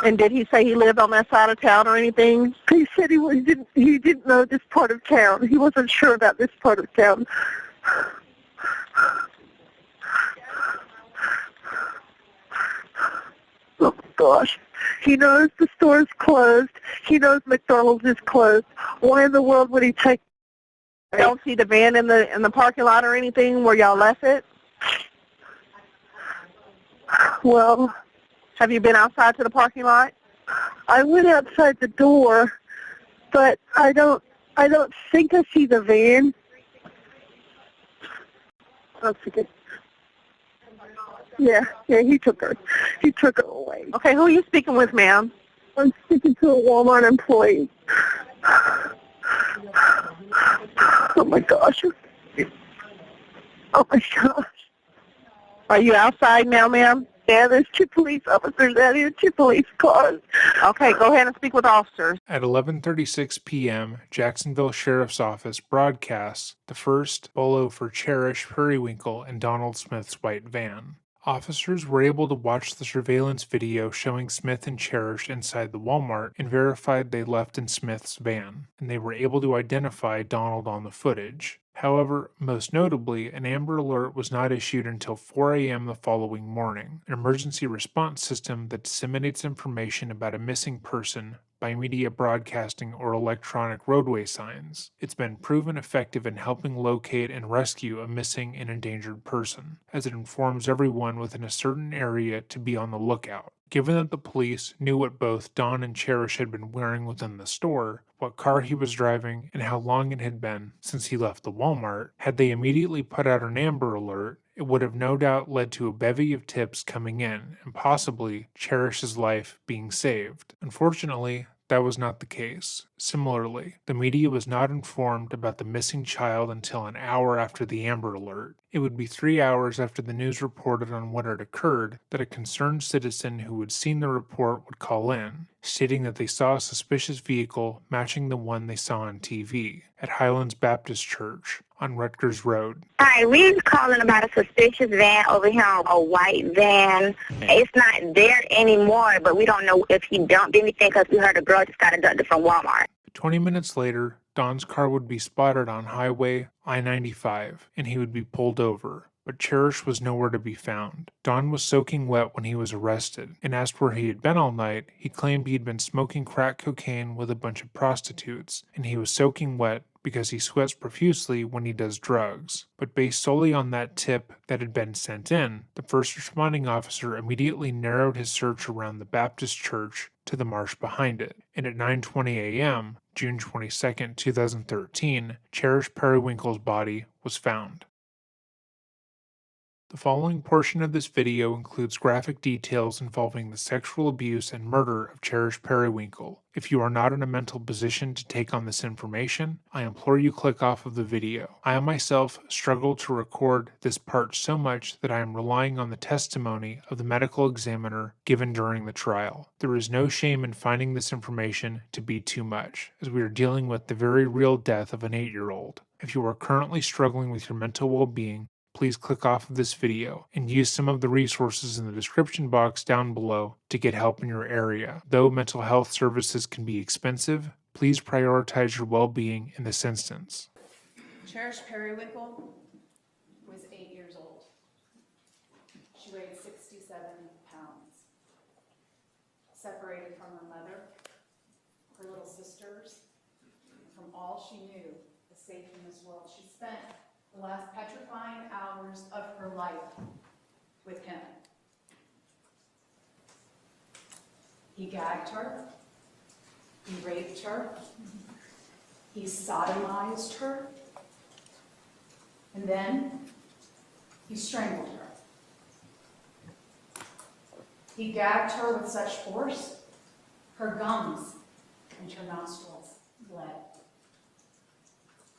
And did he say he lived on that side of town or anything?
He said he didn't know this part of town. He wasn't sure about this part of town. Oh gosh, He knows the store's closed. He knows McDonald's is closed. Why in the world would he take?
You don't see the van in the parking lot or anything where y'all left it?
Well,
Have you been outside to the parking lot?
I went outside the door, but I don't think I see the van. Let's see. Yeah, he took her. He took her away.
Okay, who are you speaking with, ma'am?
I'm speaking to a Walmart employee. Oh my gosh. Oh my gosh.
Are you outside now, ma'am?
Yeah, there's 2 police officers out here, 2 police cars.
Okay, go ahead and speak with officers.
At 11:36 p.m., Jacksonville Sheriff's Office broadcasts the first bolo for Cherish Periwinkle in Donald Smith's white van. Officers were able to watch the surveillance video showing Smith and Cherish inside the Walmart and verified they left in Smith's van, and they were able to identify Donald on the footage. However, most notably, an Amber Alert was not issued until 4 a.m. the following morning, an emergency response system that disseminates information about a missing person by media broadcasting or electronic roadway signs. It's been proven effective in helping locate and rescue a missing and endangered person, as it informs everyone within a certain area to be on the lookout. Given that the police knew what both Don and Cherish had been wearing within the store, what car he was driving, and how long it had been since he left the Walmart, had they immediately put out an Amber Alert, it would have no doubt led to a bevy of tips coming in, and possibly Cherish's life being saved. Unfortunately, that was not the case. Similarly, the media was not informed about the missing child until an hour after the Amber Alert. It would be 3 hours after the news reported on what had occurred that a concerned citizen who had seen the report would call in, stating that they saw a suspicious vehicle matching the one they saw on TV at Highlands Baptist Church on Rutgers Road.
Hi, we're calling about a suspicious van over here, a white van. It's not there anymore, but we don't know if he dumped anything because we heard a girl just got abducted from Walmart.
20 minutes later, Don's car would be spotted on Highway I-95, and he would be pulled over. But Cherish was nowhere to be found. Don was soaking wet when he was arrested, and asked where he had been all night. He claimed he had been smoking crack cocaine with a bunch of prostitutes, and he was soaking wet because he sweats profusely when he does drugs. But based solely on that tip that had been sent in, the first responding officer immediately narrowed his search around the Baptist church to the marsh behind it, and at 9:20 a.m., June 22, 2013, Cherish Periwinkle's body was found. The following portion of this video includes graphic details involving the sexual abuse and murder of Cherish Periwinkle. If you are not in a mental position to take on this information, I implore you click off of the video. I myself struggled to record this part so much that I am relying on the testimony of the medical examiner given during the trial. There is no shame in finding this information to be too much, as we are dealing with the very real death of an 8-year-old. If you are currently struggling with your mental well-being, please click off of this video and use some of the resources in the description box down below to get help in your area. Though mental health services can be expensive, please prioritize your well-being in this instance.
Cherish Periwinkle was 8 years old. She weighed 67 pounds. Separated from her mother, her little sisters, from all she knew, the safe in this world. She spent the last petrifying hours of her life with him. He gagged her, he raped her, he sodomized her, and then he strangled her. He gagged her with such force, her gums and her nostrils bled.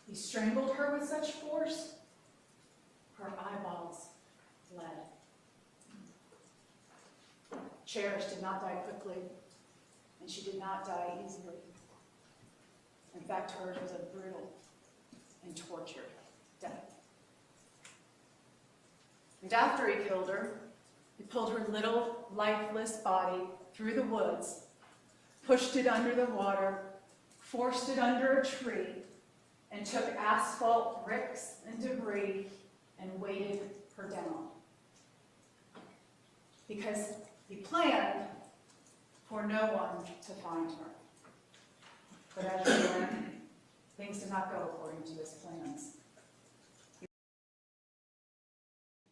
He strangled her with such force, her eyeballs bled. Cherish did not die quickly, and she did not die easily. In fact, hers was a brutal and tortured death. And after he killed her, he pulled her little, lifeless body through the woods, pushed it under the water, forced it under a tree, and took asphalt, bricks, and debris and weighted her down. Because he planned for no one to find her. But as you learn, things did not go according to his plans.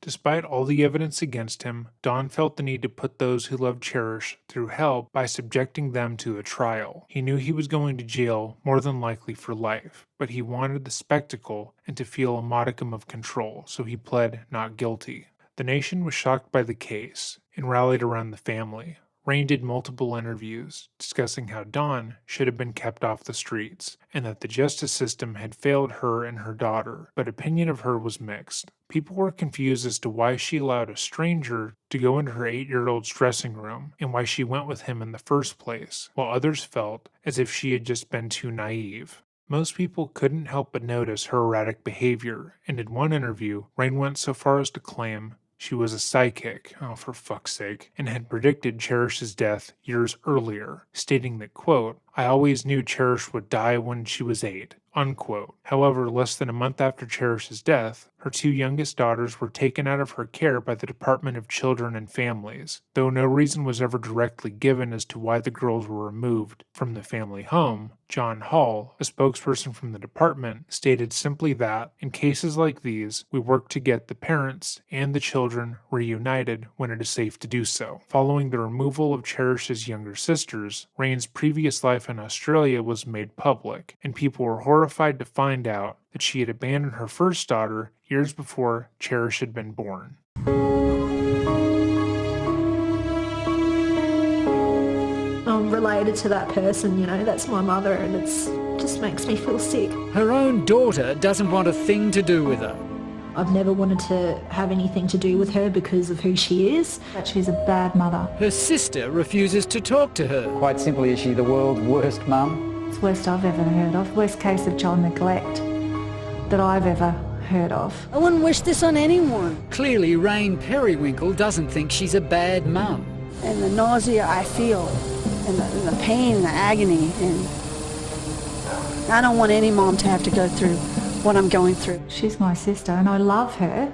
Despite all the evidence against him, Don felt the need to put those who loved Cherish through hell by subjecting them to a trial. He knew he was going to jail, more than likely for life, but he wanted the spectacle and to feel a modicum of control, so he pled not guilty. The nation was shocked by the case and rallied around the family. Rain did multiple interviews discussing how Dawn should have been kept off the streets and that the justice system had failed her and her daughter, but opinion of her was mixed. People were confused as to why she allowed a stranger to go into her 8-year-old's dressing room and why she went with him in the first place, while others felt as if she had just been too naive. Most people couldn't help but notice her erratic behavior, and in one interview, Rain went so far as to claim she was a psychic, oh for fuck's sake, and had predicted Cherish's death years earlier, stating that, quote, "I always knew Cherish would die when she was 8, unquote. However, less than a month after Cherish's death, her 2 youngest daughters were taken out of her care by the Department of Children and Families. Though no reason was ever directly given as to why the girls were removed from the family home, John Hall, a spokesperson from the department, stated simply that, in cases like these, we work to get the parents and the children reunited when it is safe to do so. Following the removal of Cherish's younger sisters, Rain's previous life in Australia was made public, and people were horrified to find out that she had abandoned her first daughter years before Cherish had been born.
I'm related to that person, you know, that's my mother, and it just makes me feel sick.
Her own daughter doesn't want a thing to do with her.
I've never wanted to have anything to do with her because of who she is. That she's a bad mother.
Her sister refuses to talk to her.
Quite simply, is she the world's worst mum?
It's the worst I've ever heard of. Worst case of child neglect that I've ever heard of.
I wouldn't wish this on anyone.
Clearly, Rain Periwinkle doesn't think she's a bad mum.
And the nausea I feel, and the pain, and the agony, and I don't want any mom to have to go through what I'm going through.
She's my sister and I love her,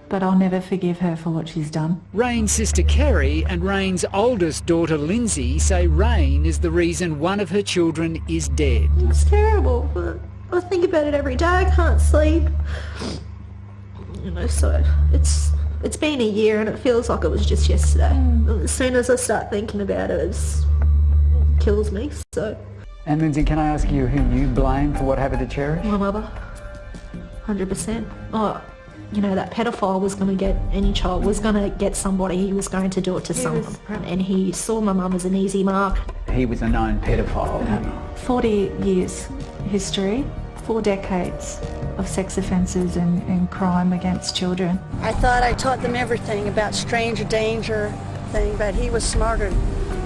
but I'll never forgive her for what she's done.
Rain's sister Kerry and Rain's oldest daughter Lindsay say Rain is the reason one of her children is dead.
It's terrible, but I think about it every day. I can't sleep. You know, so it's been a year and it feels like it was just yesterday. As soon as I start thinking about it, it kills me, so.
And Lindsay, can I ask you who you blame for what happened to Cherish?
My mother. 100%. Oh, you know, that pedophile was going to get, any child was going to get somebody, he was going to do it to someone. And he saw my mum as an easy mark.
He was a known pedophile.
40 years history, 4 decades of sex offences and crime against children.
I thought I taught them everything about stranger danger thing, but he was smarter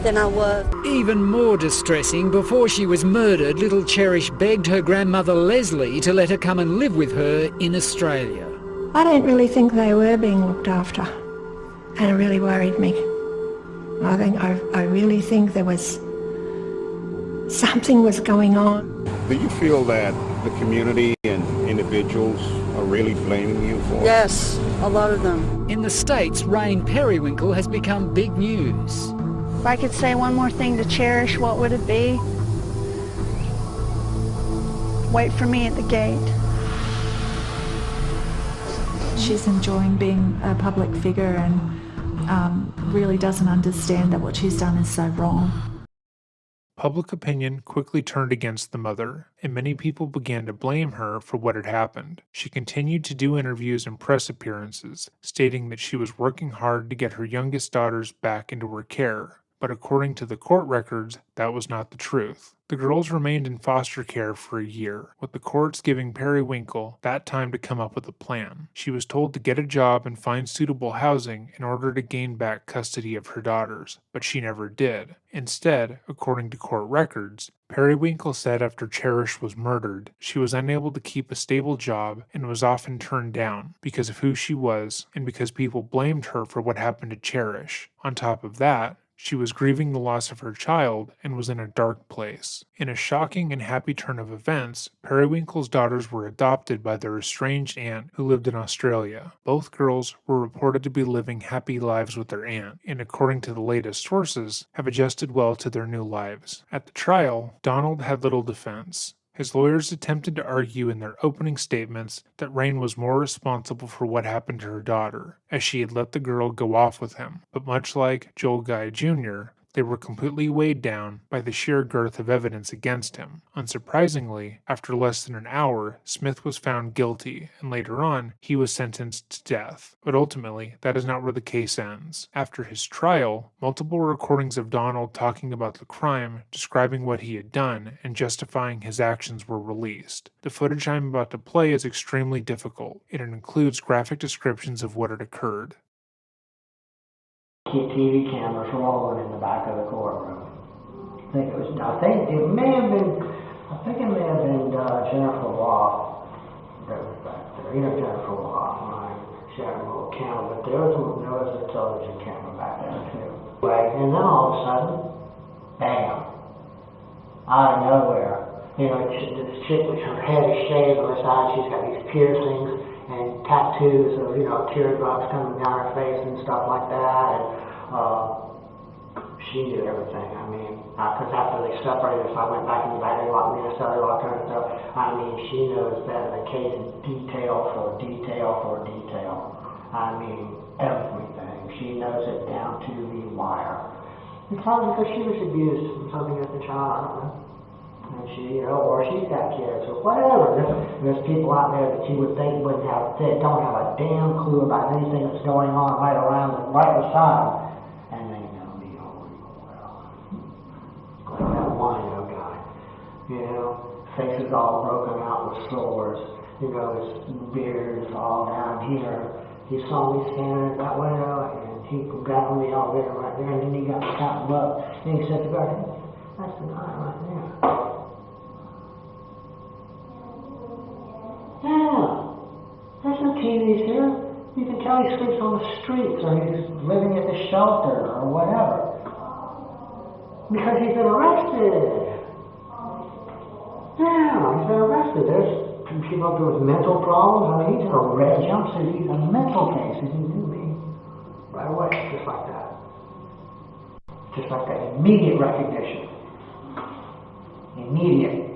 than I was.
Even more distressing, before she was murdered, little Cherish begged her grandmother Leslie to let her come and live with her in Australia.
I don't really think they were being looked after, and it really worried me. I really think there was something was going on.
Do you feel that the community and individuals are really blaming you for it?
Yes, a lot of them.
In the States, Rain Periwinkle has become big news.
If I could say one more thing to Cherish, what would it be? Wait for me at the gate.
She's enjoying being a public figure and really doesn't understand that what she's done is so wrong.
Public opinion quickly turned against the mother, and many people began to blame her for what had happened. She continued to do interviews and press appearances, stating that she was working hard to get her youngest daughters back into her care. But according to the court records, that was not the truth. The girls remained in foster care for a year, with the courts giving Periwinkle that time to come up with a plan. She was told to get a job and find suitable housing in order to gain back custody of her daughters, but she never did. Instead, according to court records, Periwinkle said after Cherish was murdered, she was unable to keep a stable job and was often turned down because of who she was and because people blamed her for what happened to Cherish. On top of that, She was grieving the loss of her child and was in a dark place. In a shocking and happy turn of events, Periwinkle's daughters were adopted by their estranged aunt who lived in Australia. Both girls were reported to be living happy lives with their aunt, and according to the latest sources, have adjusted well to their new lives. At the trial, Donald had little defense. His lawyers attempted to argue in their opening statements that Rain was more responsible for what happened to her daughter, as she had let the girl go off with him. But much like Joel Guy Jr., they were completely weighed down by the sheer girth of evidence against him. Unsurprisingly, after less than an hour, Smith was found guilty, and later on, he was sentenced to death. But ultimately, that is not where the case ends. After his trial, multiple recordings of Donald talking about the crime, describing what he had done, and justifying his actions were released. The footage I am about to play is extremely difficult, and it includes graphic descriptions of what had occurred.
TV cameras rolling in the back of the courtroom. I think it may have been Jennifer Roth that was back there. You know Jennifer Roth, right? She had a little camera, but there was a television camera back there too. And then all of a sudden, bam! Out of nowhere, this chick with her head is shaved on the side. She's got these piercings and tattoos of, teardrops coming down her face and stuff like that. And she knew everything. I mean, because after they separated, so I went back in the back, they locked me in a cell, they locked her in a cell. I mean, she knows that the case detail for detail for detail. I mean, everything. She knows it down to the wire. It's probably because she was abused from something as a child, I don't know. And she, or she's got kids, or whatever. There's people out there that you would think don't have a damn clue about anything that's going on right beside, and they know me all real well. Like that wino guy, faces all broken out with sores, his beard is all down here. He saw me standing at that window, and he got on the elevator right there, and then he got caught up, and he said to God, that's the guy right there. Yeah, there's no TVs here. You can tell he sleeps on the streets or he's living at the shelter or whatever. Because he's been arrested. Yeah, he's been arrested. There's people up there with mental problems. I mean, he's in a red jumpsuit. He's a mental case. He knew me right away, just like that. Just like that. Immediate recognition. Immediate.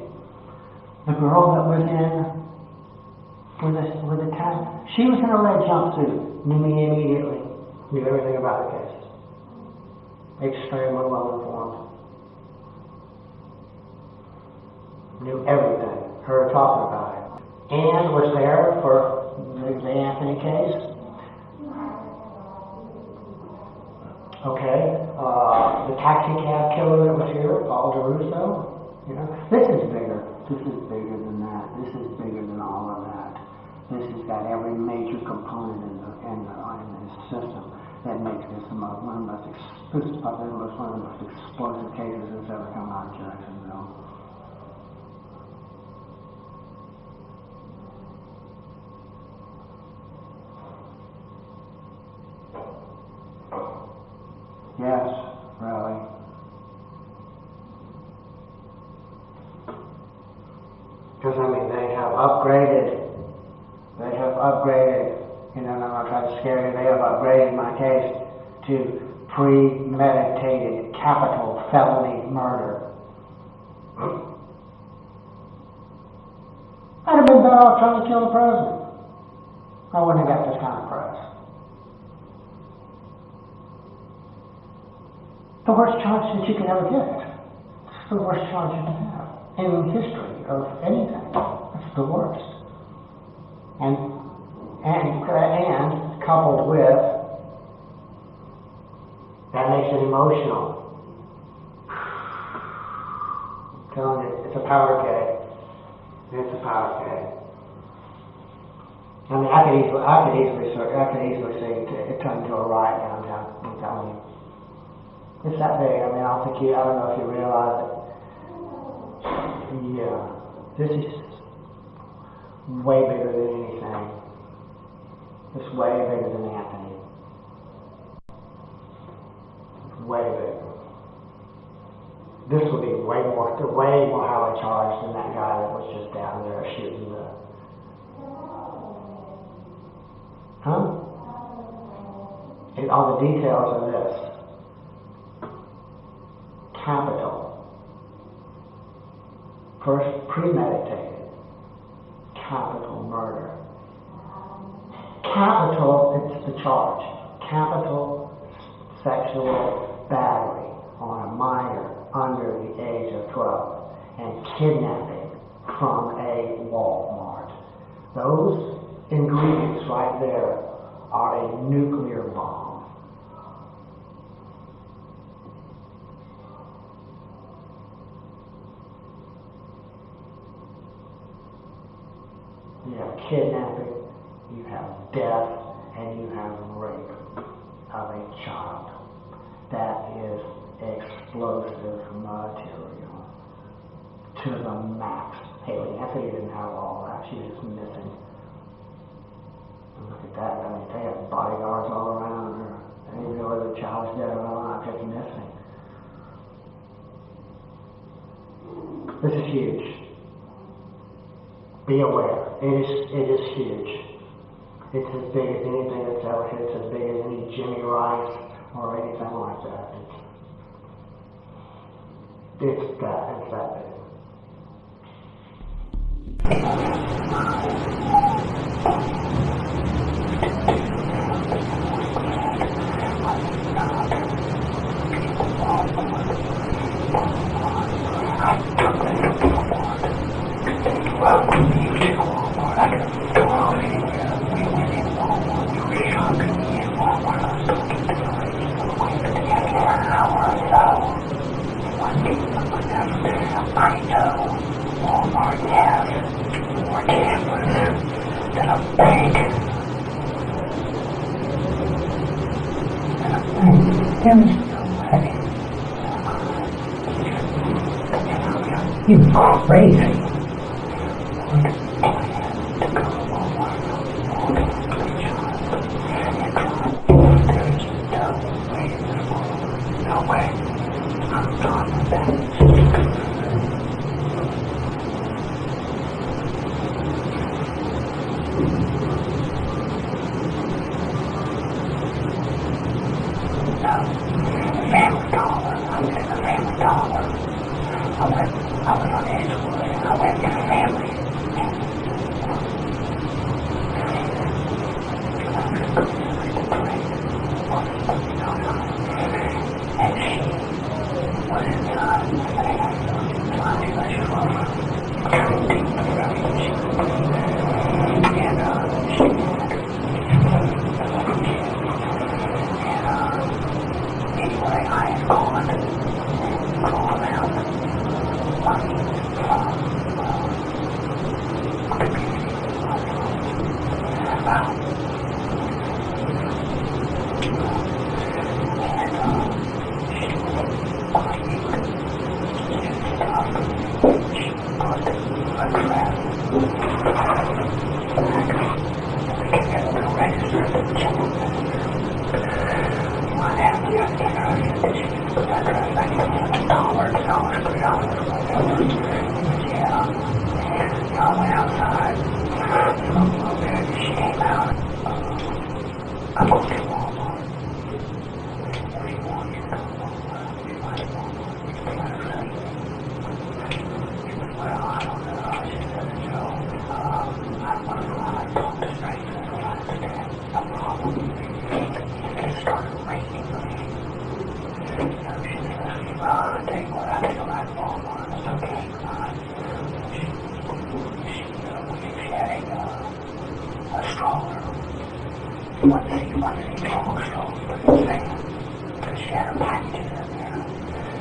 The girl that was in with the tag. She was in a red jumpsuit. Knew me immediately. Knew everything about the case. Extremely well informed. Knew everything. Heard her talking about it. Anne was there for the Anthony case. Okay. The taxi cab killer that was here, Paul DeRusso. This is bigger. This is bigger than that. This is bigger than all of that. This has got every major component in the system that makes this one of the most explosive cases that's ever come out of Jacksonville. Yes, really. Because, they have upgraded, I'm not trying to scare you, they have upgraded my case to premeditated capital felony murder. I'd have been better off trying to kill the president. I wouldn't have got this kind of press. The worst charge that you can ever get. It's the worst charge you can have in history of anything. It's the worst. And coupled with, that makes it emotional. I'm telling you, it's a powder keg. It's a powder keg. I could easily see it turn into a riot downtown. I'm telling you. It's that big. I don't know if you realize it. Yeah. This is way bigger than anything. It's way bigger than Anthony. way big. This would be way more highly charged than that guy that was just down there shooting the. All the details are this. Capital. First, premeditated. Capital murder. Capital, it's the charge. Capital sexual battery on a minor under the age of 12 and kidnapping from a Walmart. Those ingredients right there are a nuclear bomb. You have kidnapping, you have death, and you have rape of a child. That is explosive material to the max. Haley Anthony didn't have all that. She was just missing. And look at that. I mean, they have bodyguards all around her. They didn't even know whether the child was dead or alive, just missing. This is huge. Be aware. It is huge. It's as big as anything that's ever hit. It's as big as any Jimmy Rice or anything like that. It's that big.
I know Walmart has more cameras than a bank. There's no way. You crazy. No way. I'm not that. Family Dollar. I went to the Family Dollar. I was on Edgewood. I went to the Family. And she was inside. Anyway, I had gone to draw out money from I went outside. She came out. I'm going to Walmart. If you want me to go to Walmart, you might want to go to well, I don't know. She said, Joe, I want to go out and talk to strangers when I understand the problem. It started raining. So she said, well, I take what I can go out to Walmart. It's okay, fine. She had a stroller. One seat stroller, but it's there. Because she had her packages in there.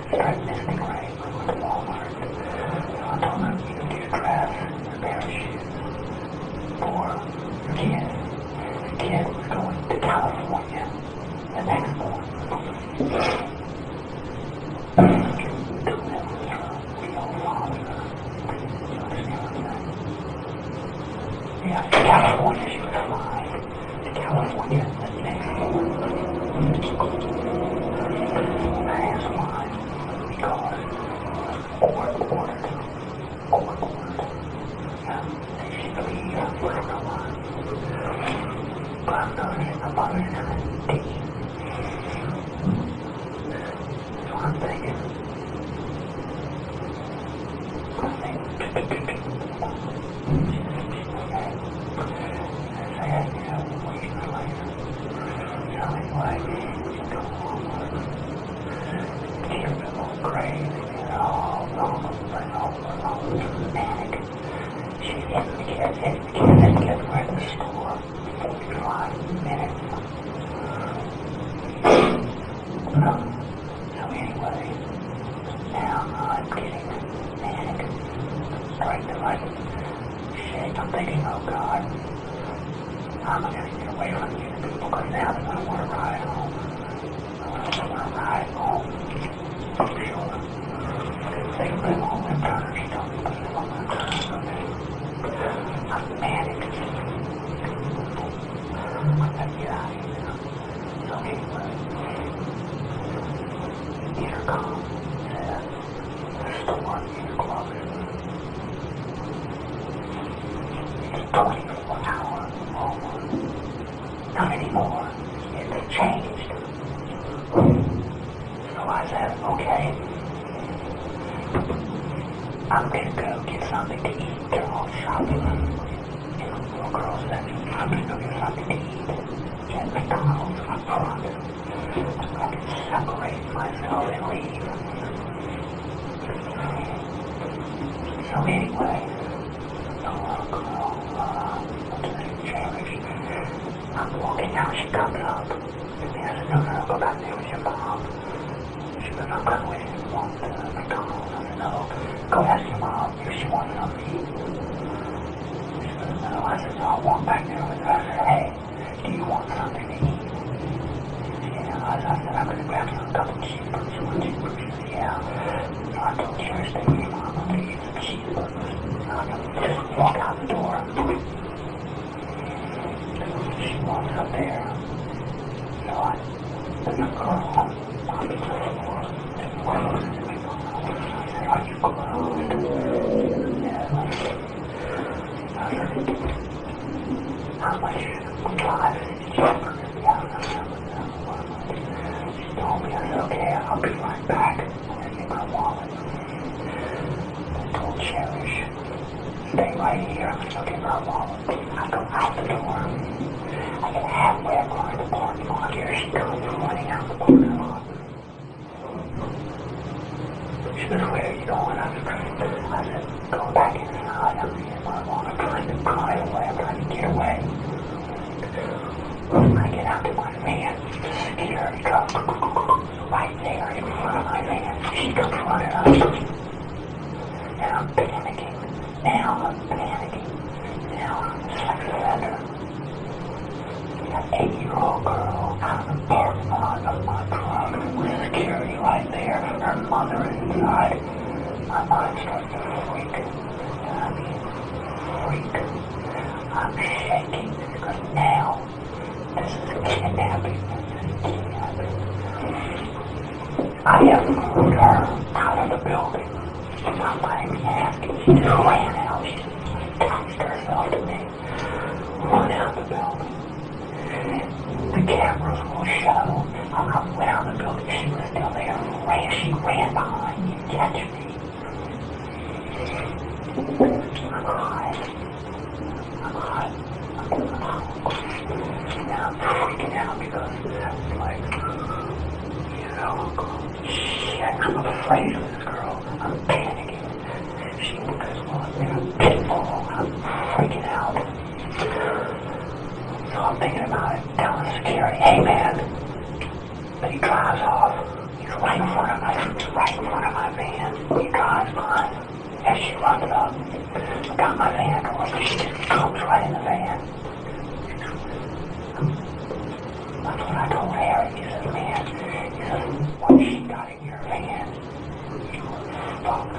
Straight Mystic Ray went to Walmart. So I told her, you need a dress, a pair of shoes for your kid. The kid was going to California the next morning. Yeah, to California she was flying. To California the next morning. was kind of deep. So I'm thinking, I'm thinking, oh God, I'm going to get away from these people because now they're going to want to ride home. They're going to ride home. I'm sure. They live on them turners. Don't put them on them turners. I'm manic. I'm going to get out of here now. So anyway, intercom says the store is closed. 24-hour Walmart. Not anymore. It's changed. So I said, okay. I'm gonna go get something to eat. They're all shopping. Little girl said, I'm gonna go get something to eat. At McDonald's up front. I can separate myself and leave. So anyway, I'm walking out, she comes up. And I said, no, go back there with your mom. She goes, I'm going with you. You want McDonald's? I said, no, go ask your mom if she wants something to eat. She goes, no. I said, so I'll walk back there with her. I said, hey, do you want something to eat? Yeah, I said, I'm going to grab some couple cheeseburgers. You want cheeseburgers? She said, yeah. So I told Cherish that your mom wanted to eat some cheeseburgers. I'm going to just walk out the door. She walks up there. So I took the girl on the floor. I said, are you closed? Yeah. I said, how much drive did you cheeseburgers be out of? She told me, I said, okay, I'll be right back. I'm going to get my wallet. I told Cherish, stay right here. I'm going to go get my wallet. I go out the door. I get halfway across the parking lot. Here she comes running out the parking lot. She goes, where are you going? I said, go back inside. I'm going to get my wallet. I'm trying to drive away. I'm trying to get away. When I get out to my van, security comes right there in front of my van. She comes running up. And I'm panicking. Now I'm panicking. Now I'm a sex offender. An 8-year-old girl out of the parking lot of my truck with security right there. Her mother is inside. My mind starts to freak. And I mean, freak. I'm shaking because now this is kidnapping. I have moved her out of the building. She's not letting me ask. She just ran out. She just attached herself to me. Run out the building. The cameras will show. I went out the building. She was still there. She ran behind me to catch me. I'm hot. Now I'm freaking out because that's like, shit, I'm afraid of this girl. I'm panicking. She was in a pitfall. I'm freaking out. So I'm thinking about it, telling security, hey man. But he drives off. He's right in front of my van. He drives by. As she runs up, got my van door, but she just comes right in the van. That's what I told Harry. He says, man, what she got in your van, you were fucked.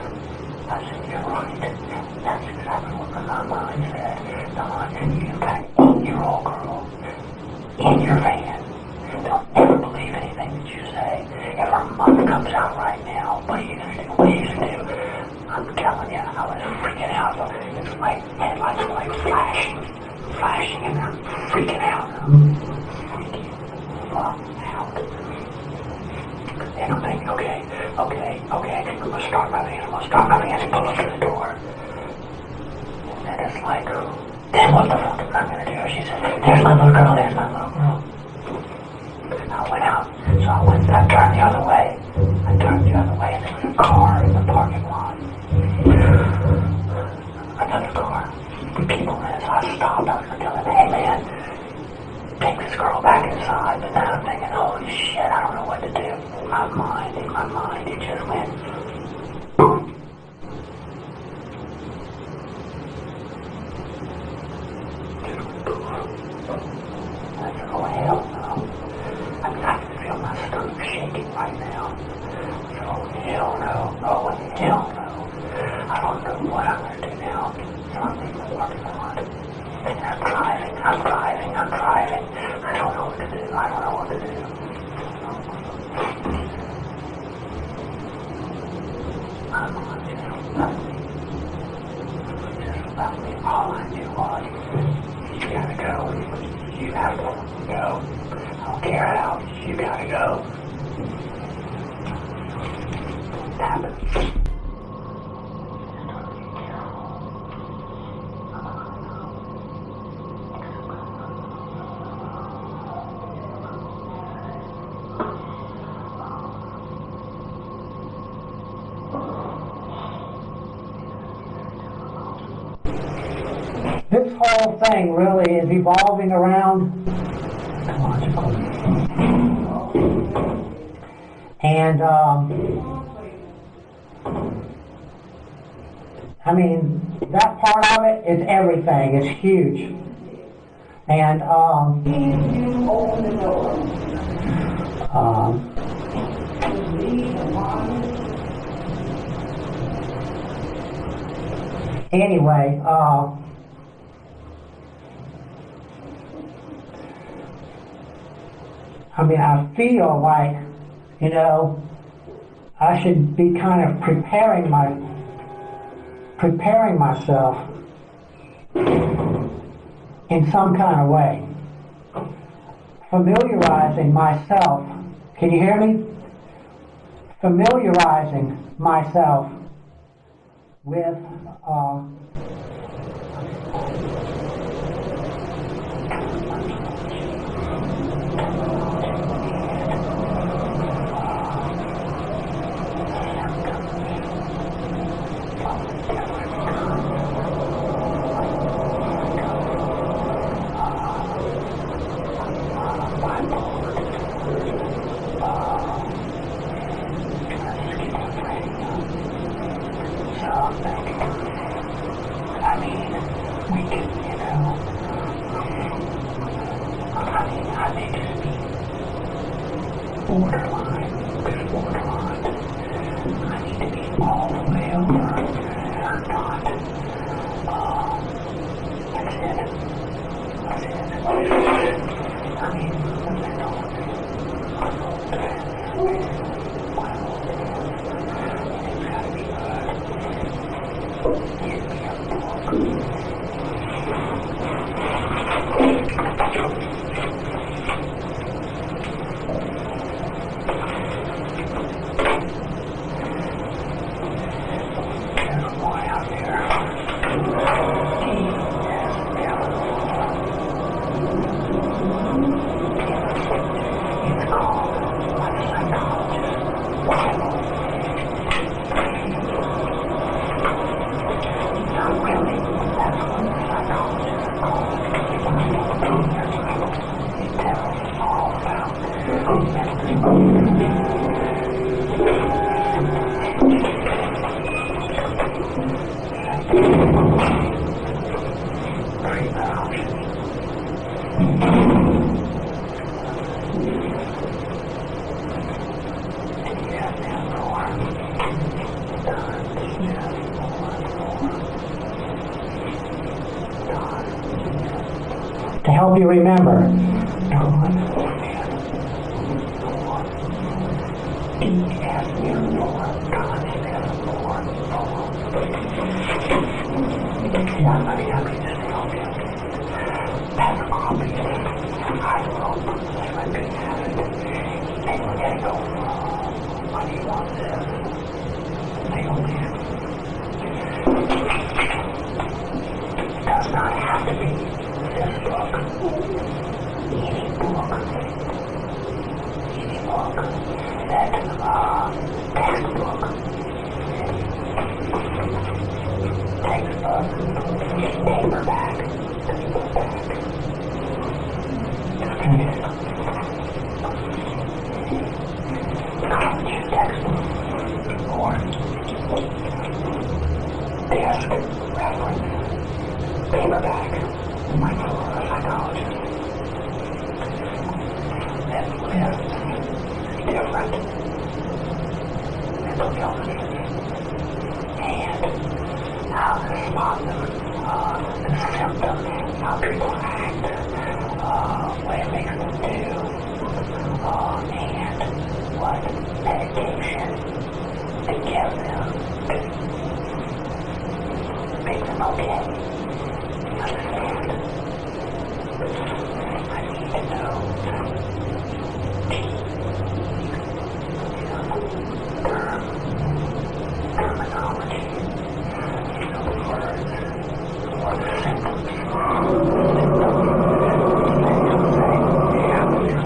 I said, you're right. That's exactly what my mind said. Don, you've got an 8-year-old girl in your van. They'll never believe anything that you say. If her mother comes out right now, what are you going to do? What are you going to do? I'm telling you, I was freaking out. It's my headlights were like flashing, and I'm freaking out. Freaking fuck out. And I'm thinking, okay, I'm gonna start my van, and pull up to the door. And it's like, then what the fuck am I gonna do? She said, there's my little girl. I went out, so I turned the other way. And there was a car in the parking lot. Another car with people in it, so I stopped. I was gonna tell them, hey man, take this girl back inside. But now I'm thinking, holy shit, I don't know what to do. In my mind, it just went boom. I said, oh hell no. I mean, I can feel my stomach shaking right now. So, hell no. Oh, hell no. I don't know what I'm going to do now. So I'm in the parking lot. And I'm driving. I don't know what to do. I'm on just about me. All I knew was, you gotta go. You have to go. I don't care how. You gotta go. It happened.
This whole thing really is evolving around and I mean, that part of it is everything. It's huge. And open the door. Anyway, I mean, I feel like, you know, I should be kind of preparing myself in some kind of way. Familiarizing myself. Can you hear me? Familiarizing myself with to help you remember. That's obvious. I hope they would be happy.
Why do you want this? Naomi. It does not have to be this book. Any book. Any book. That, textbook. Textbook. Paperback. College textbook. Or desk reference. Paperback. Micropsychologist. That lists different mental illnesses and how to spot them, the symptoms, how people act, what it makes them do, and what medication to give them to make them okay. Understand? I need to know terminology, words, or the symptoms.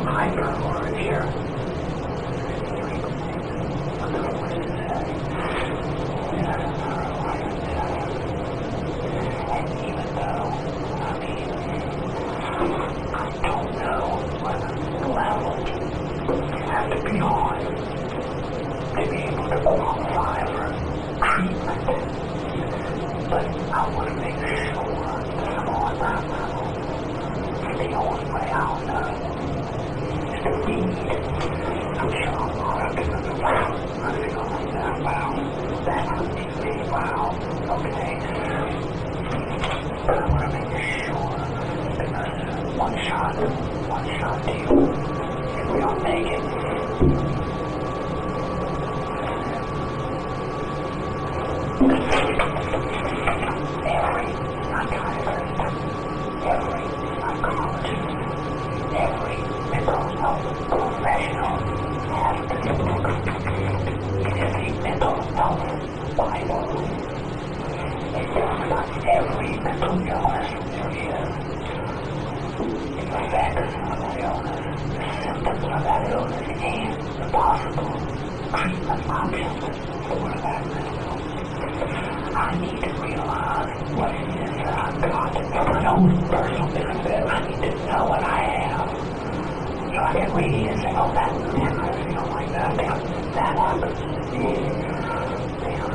Hyper or here. And even though, I mean, I don't know what level you have to be on to be able to qualify for treatment. But I want to make sure that I'm on that level. The only way I'll know is to read. I'm sure a lot of people wow, I feel like that, wow, that helps me, wow, okay. But I want to make sure because one shot deal, if we don't make it, every psychiatrist, every psychologist, every mental health professional has this book. It is a mental health Bible. It talks about every mental illness there is, the effects of that illness, the symptoms of that illness, and the possible treatment options for that mental illness. I need to realize what it is that I've got for my own personal benefit. I need to know what I have. So I can read it and say, oh, that, man, I feel like that. Damn, that happens to me. Damn,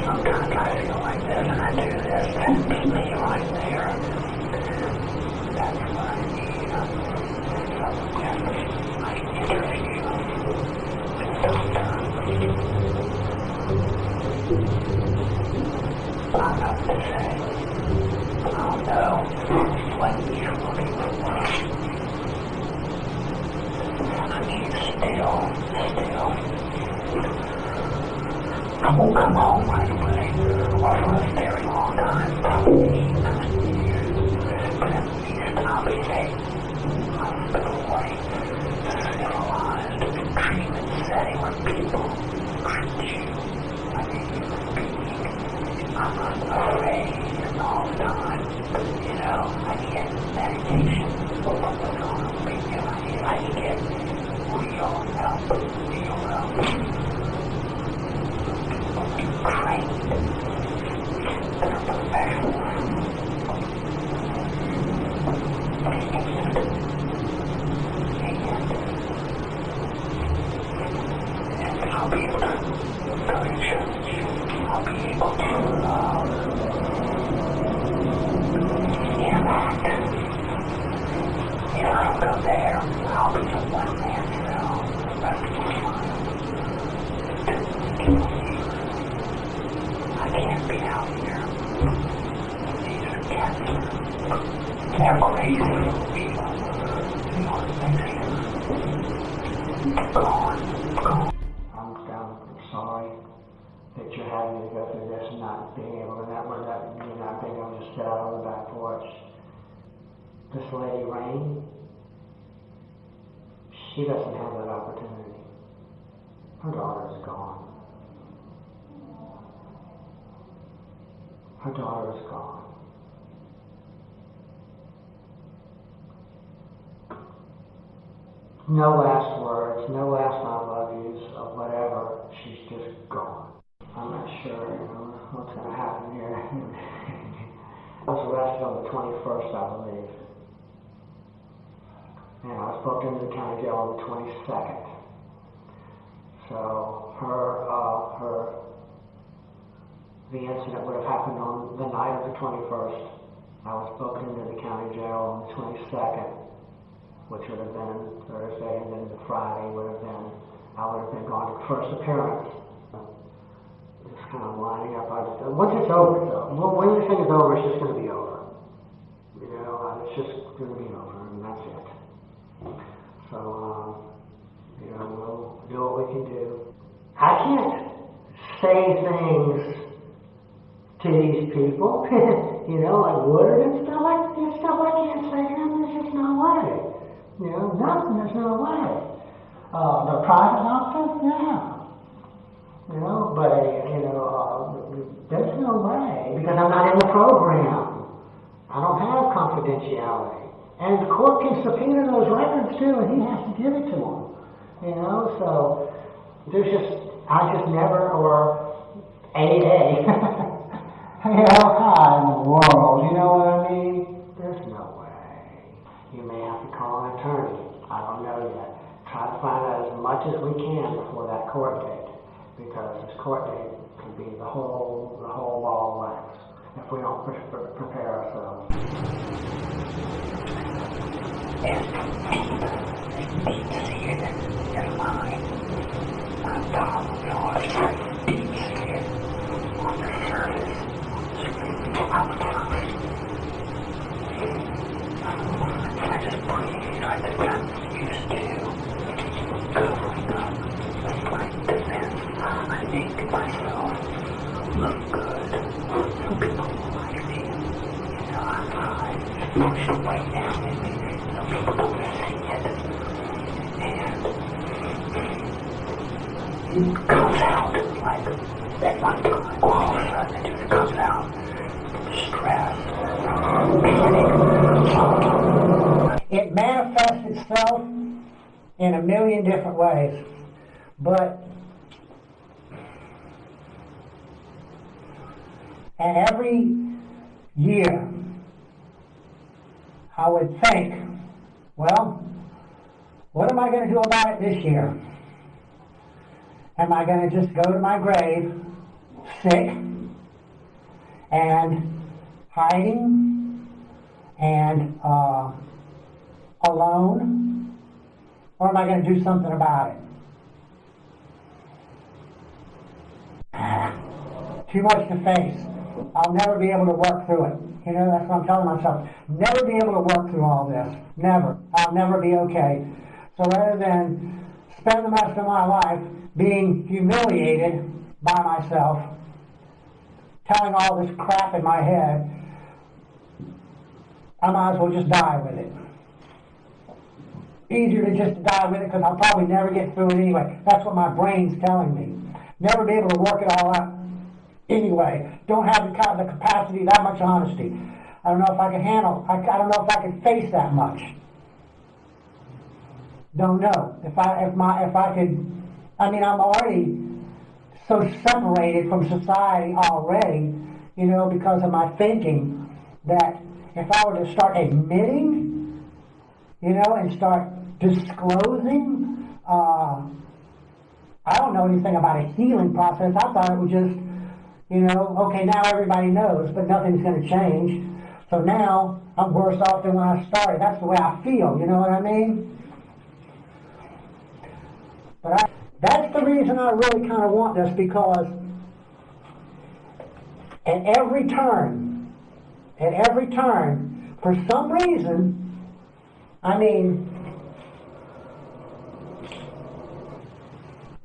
sometimes I feel like this and I do this. That's me right there. That's what I need. I interview with doctor. I'm not to say, I'll know what you're looking for. I mean, still, I won't come home right away, or for a very long time, probably 9 years, but at least I'll be safe. Hospital-like, civilized, treatment setting where people treat you like a human being. I'm not afraid all the time. You know, I can get medication for what's going on with me. I can get real help. Trained. They're professionals. And I'll be able to encourage you. I'll be able to interact. If I don't go there, I'll be the one-man show the rest of my life. I can't be out here. These are cancer. They're crazy people. You know what I'm saying? Gone.
I'm sorry that you're having to go through this and not being able to network that, you're not being able to sit out on the back porch. This lady, Rain, she doesn't have that opportunity. Her daughter is gone. Her daughter is gone. No last words, no last I love yous or whatever. She's just gone. I'm not sure, what's going to happen here. I was arrested on the 21st, I believe. And I was booked into the county jail on the 22nd. So the incident would have happened on the night of the 21st. I was booked into the county jail on the 22nd, which would have been Thursday, and then the Friday would have been, I would have been gone to first appearance. Just kind of lining up. Once it's over, though, when this thing is over, it's just going to be over. It's just going to be over, and that's it. So, we'll do what we can do. I can't say things to these people, like Woodard and stuff like I can't say to them. There's just no way. Nothing. There's no way. The private officer, yeah. But there's no way because I'm not in the program. I don't have confidentiality, and the court can subpoena those records too, and he has to give it to them. So there's I just never, or AA. How in the world? You know what I mean? There's no way. You may have to call an attorney. I don't know yet. Try to find out as much as we can before that court date, because this court date could be the whole ball of wax if we don't prepare ourselves.
I just breathe like the guns used to. Covering up, like defense. I make myself look good. So people will like me. I hide push away down in me. So people don't see it. And it comes out like at one time. All of a sudden it just comes out. Stress, panic.
It manifests itself in a million different ways, but every year I would think, well, what am I going to do about it this year? Am I going to just go to my grave sick and hiding and alone, or am I going to do something about it? Too much to face. I'll never be able to work through it. That's what I'm telling myself. Never be able to work through all this. Never. I'll never be okay. So rather than spend the rest of my life being humiliated by myself, telling all this crap in my head, I might as well just die with it. Easier to just die with it because I'll probably never get through it anyway. That's what my brain's telling me. Never be able to work it all out anyway. Don't have the capacity, that much honesty. I don't know if I can handle, I don't know if I can face that much. Don't know. If I could, I'm already so separated from society already, because of my thinking, that if I were to start admitting, and start disclosing, I don't know anything about a healing process. I thought it was just, okay, now everybody knows, but nothing's going to change. So now I'm worse off than when I started. That's the way I feel, you know what I mean? But that's the reason I really kind of want this, because at every turn, for some reason,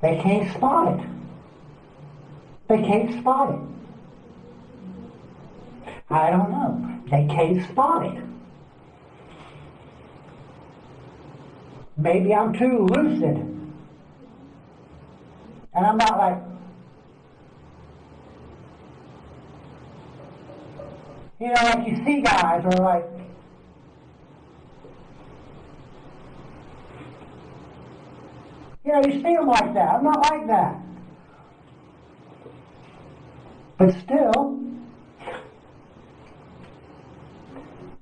they can't spot it. They can't spot it. I don't know. They can't spot it. Maybe I'm too lucid.
And I'm not like, you know, like you see guys or like, you know, you see them like that. I'm not like that. But still,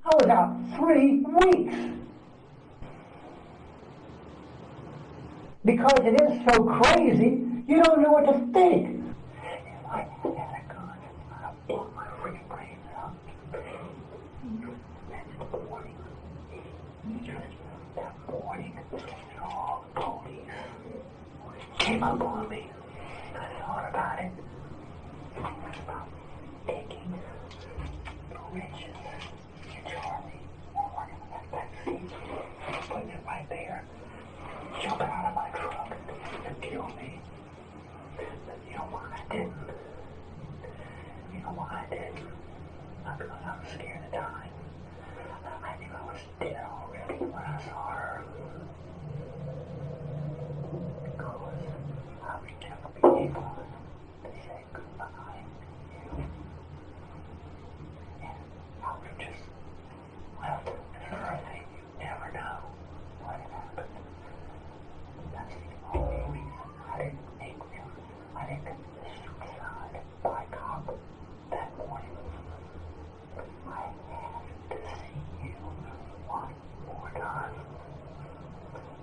I was out 3 weeks. Because it is so crazy, you don't know what to think. If I had a gun, I'd blow my freaking brains out. That morning, all the police came up on me. I thought about it. About taking Rich's and Charlie, walking in that back seat, putting it right there, jumping out of my truck to kill me. But you know why I didn't? You know why I didn't? Not because I was scared to die. I knew I was dead already when I saw her. Because I would never be able to say goodbye. And I would have just left this earth and you never know what had happened. That's the only reason I didn't make them. I didn't commit suicide by cop that morning. I had to see you one more time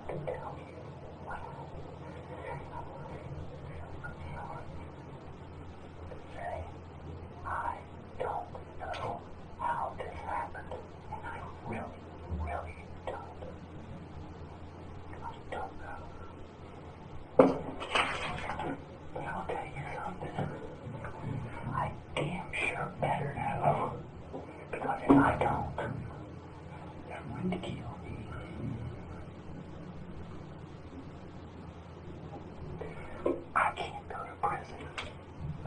to tell you what happened. I'm sorry to say I don't know how this happened, and I really, really don't. I don't know. But I'll tell you something. I damn sure better know. Because if I don't, they're going to kill me. I can't go to prison.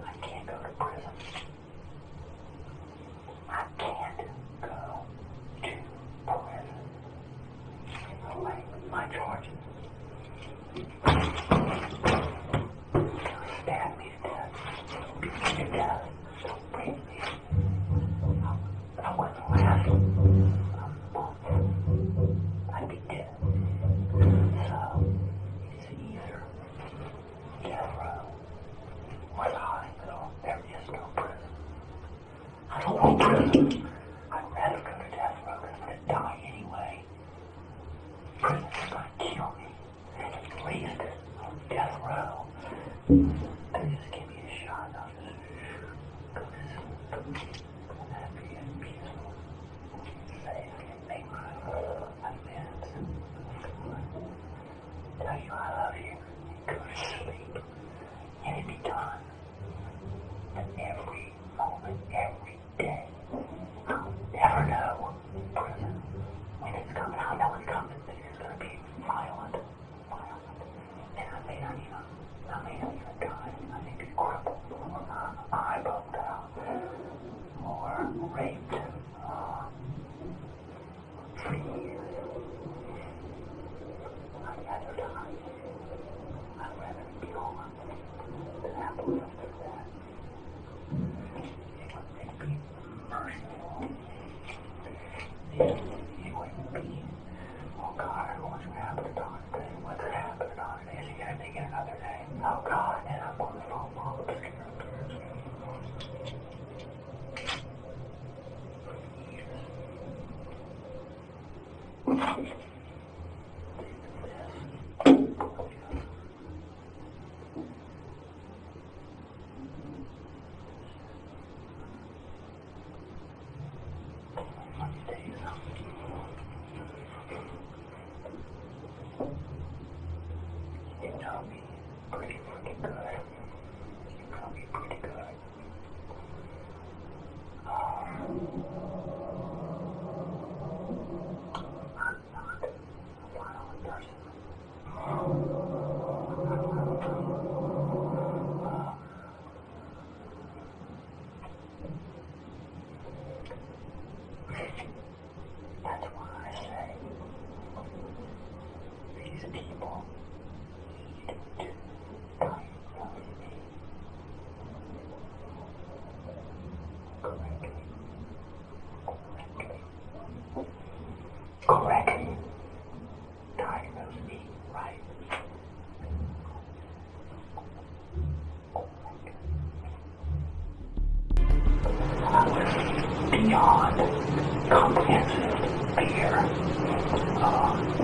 I can't go to prison. I can't go to prison. Away with my charges. Stab me to death. Beat me to death. Don't break me. I wouldn't last a month. I'd be dead. So, it's either death row or the hospital. There is no prison. I don't want prison. I'd rather go to death row because I'm going to die anyway. Prison's going to kill me. At least on death row. They just give me a shot and I'll just go to sleep. Happy and peaceful. Safe and make my amends. Tell you I love you. Go to sleep. And it'd be done. But every moment, every day, I'll never know prison when it's coming. I'll know it's coming. It's going to be violent. And I may not even die. I may be crippled or my eye poked out or raped for years. I'd rather die. I'd rather be gone than have to live through that. It wouldn't be merciful. It wouldn't be, oh God, what's going to happen to Donna today? What's going to happen to Donna today? Is he going to make it another day? Oh God, and I'm on the phone while I'm scared. You know me pretty freaking good. You know me pretty good. I'm not beyond comprehensive fear.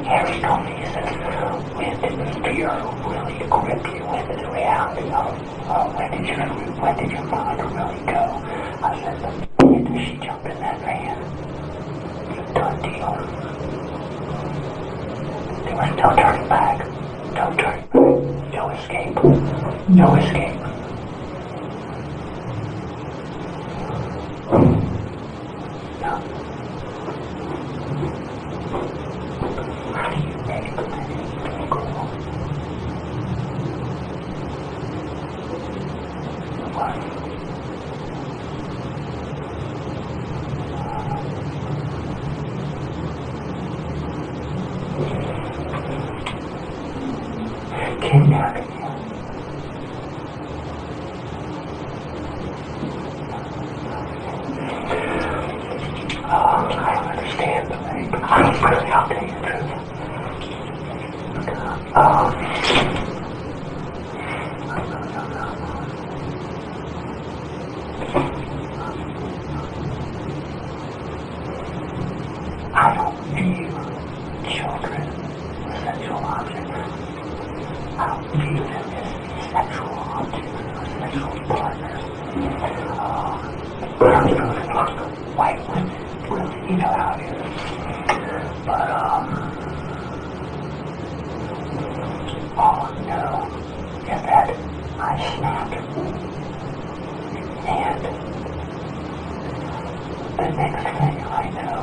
Harry told me, he said, when did the fear really grip you into the reality of when did your mind really go? I said, the minute she jumped in that van, done deal. There was no turning back. No turning back. No escape. No escape. No. How do you make the pain grow? What? Kidnapping you. I don't understand the thing. I don't really, I'll tell you the truth. I don't view children as sexual objects. I don't view them as sexual objects or sexual partners. White women, really, you know how it is. But, all I know is that I snapped. And the next thing I know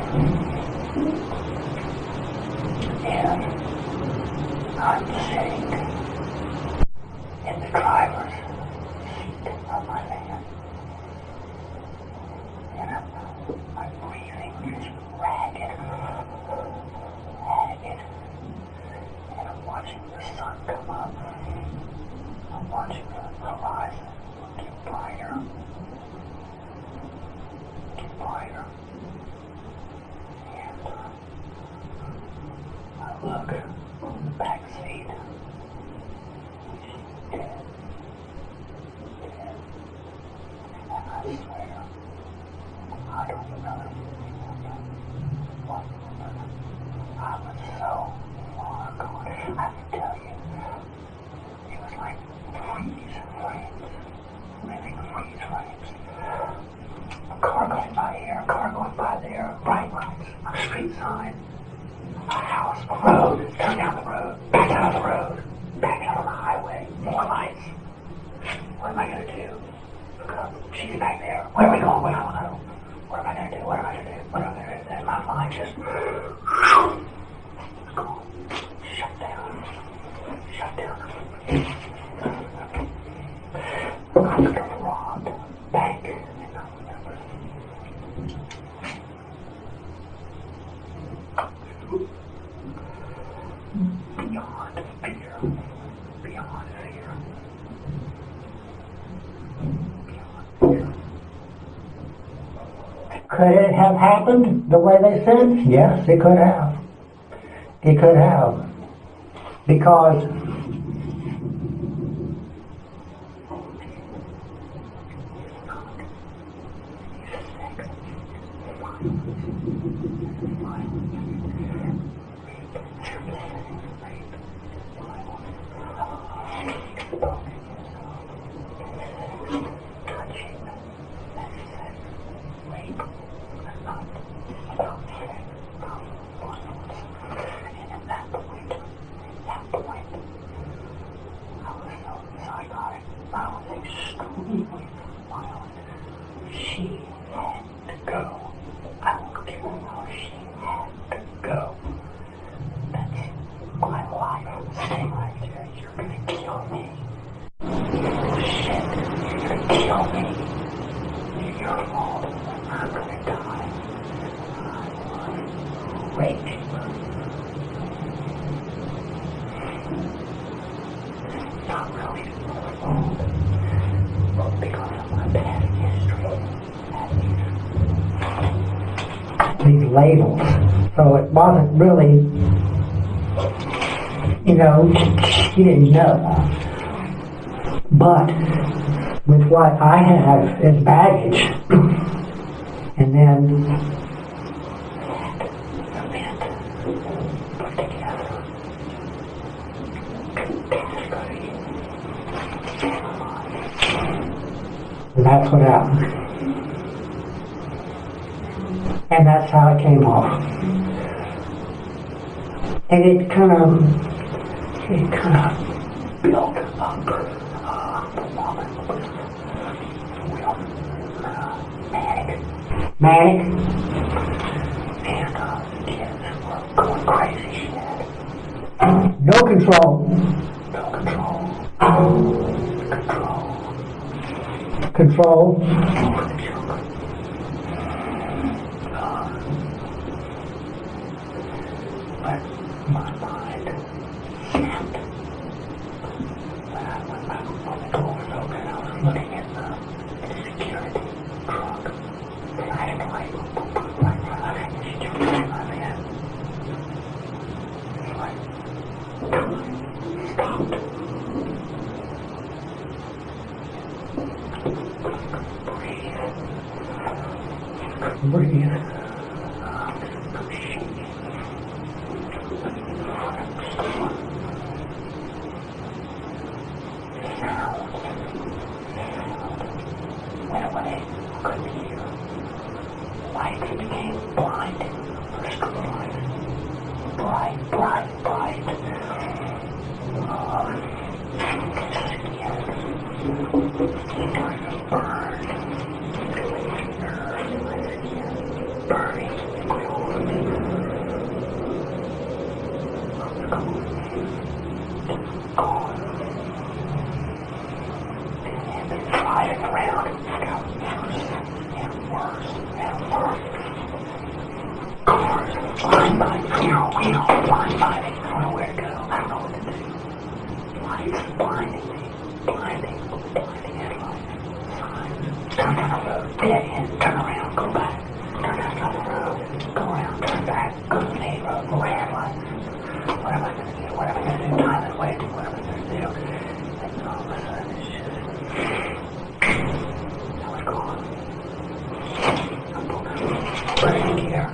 is I'm sitting in the driver's seat of my van. And I'm breathing is ragged. And I'm watching the sun come up. I'm watching the horizon get brighter. Get brighter. And I look in the back seat. She's dead. Dead. And I swear, I don't remember what I was so far gone. I can tell you, it was like freeze frames, living freeze frames. A car going by here, a car going by there, bright lights, a street sign, a house, a road, turn down the road, back out of the road, back out on the highway, more lights. What am I going to do? Look up, she's back there. Where are we going? I don't know. What am I going to do? What am I going to do? What am I going to do? And my mind just gone. Shut down. Shut down. I could have robbed a bank and not remember. Beyond fear. Beyond fear. Could it have happened the way they said? Yes, it could have. It could have. Because she had to go. I don't care how she had to go. That's my life. Stay right there. You're gonna kill me. Shit. You're gonna kill me. It's your fault. I'm gonna die. I'm raging. Not really my fault. But because of my past history. These labels. So it wasn't really, you know, she didn't know. But with what I have as baggage, and And then event put together catastrophe. And that's what happened. And that's how it came off. And it kind of built up the woman was real manic. And kids were going crazy shit. No control. Control over the children. But my mind snapped when I went back on the doors open. I was looking at the security truck. And I had to like she jumped in my head. It's like time stopped. Breathe. I'm shaking. Sound went away. Couldn't hear. Lights became blinding. Street lights. Bright. Burned. Burning. Gone. And then flying around and got worse and worse and worse. Cars flying by, zero wheel flying by me. I don't know where to go. I don't know what to do. Lights blinding me. Blinding headlights. Signs. Turn down the road. Dead end. Turn around. Go back. Turn down the road. Go around. Turn back. Go to the main road. More headlights. What am I going to do? What am I going to do? Time and wait. What am I going to do? And all of a sudden it's just... I was gone. I pulled out brake gear.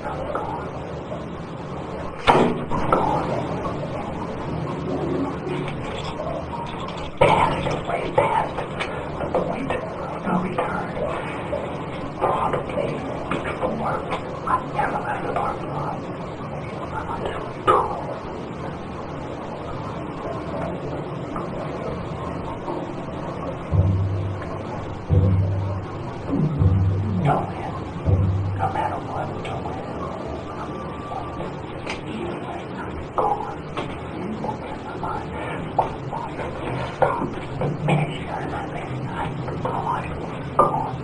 I was gone. Way past the point of no return. Probably before I never left the parking lot. I'm on this tour. No man, no matter what, no man. I'm gone. In my mind, stop. The minute she got in my face, I'm gone.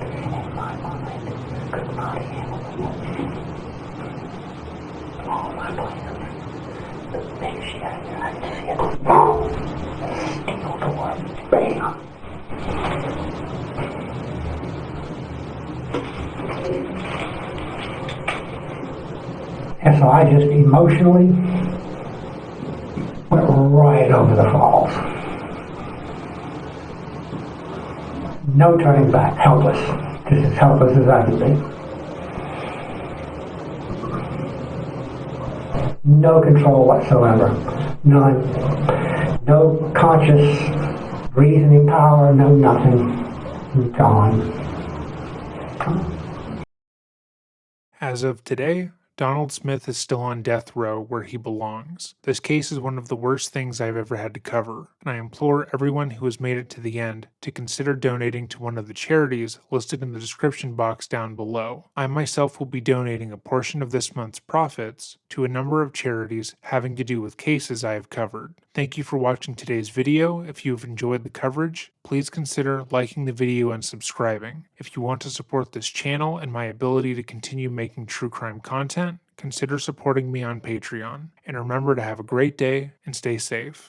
And my mind could not handle all my plans. The minute she got in there, I could see it. Steel door, bam. And so I just emotionally went right over the falls. No turning back, helpless. Just as helpless as I could be. No control whatsoever. None. No conscious reasoning power, no nothing. Gone.
As of today, Donald Smith is still on death row where he belongs. This case is one of the worst things I've ever had to cover, and I implore everyone who has made it to the end to consider donating to one of the charities listed in the description box down below. I myself will be donating a portion of this month's profits to a number of charities having to do with cases I have covered. Thank you for watching today's video. If you have enjoyed the coverage, please consider liking the video and subscribing. If you want to support this channel and my ability to continue making true crime content, consider supporting me on Patreon. And remember to have a great day and stay safe.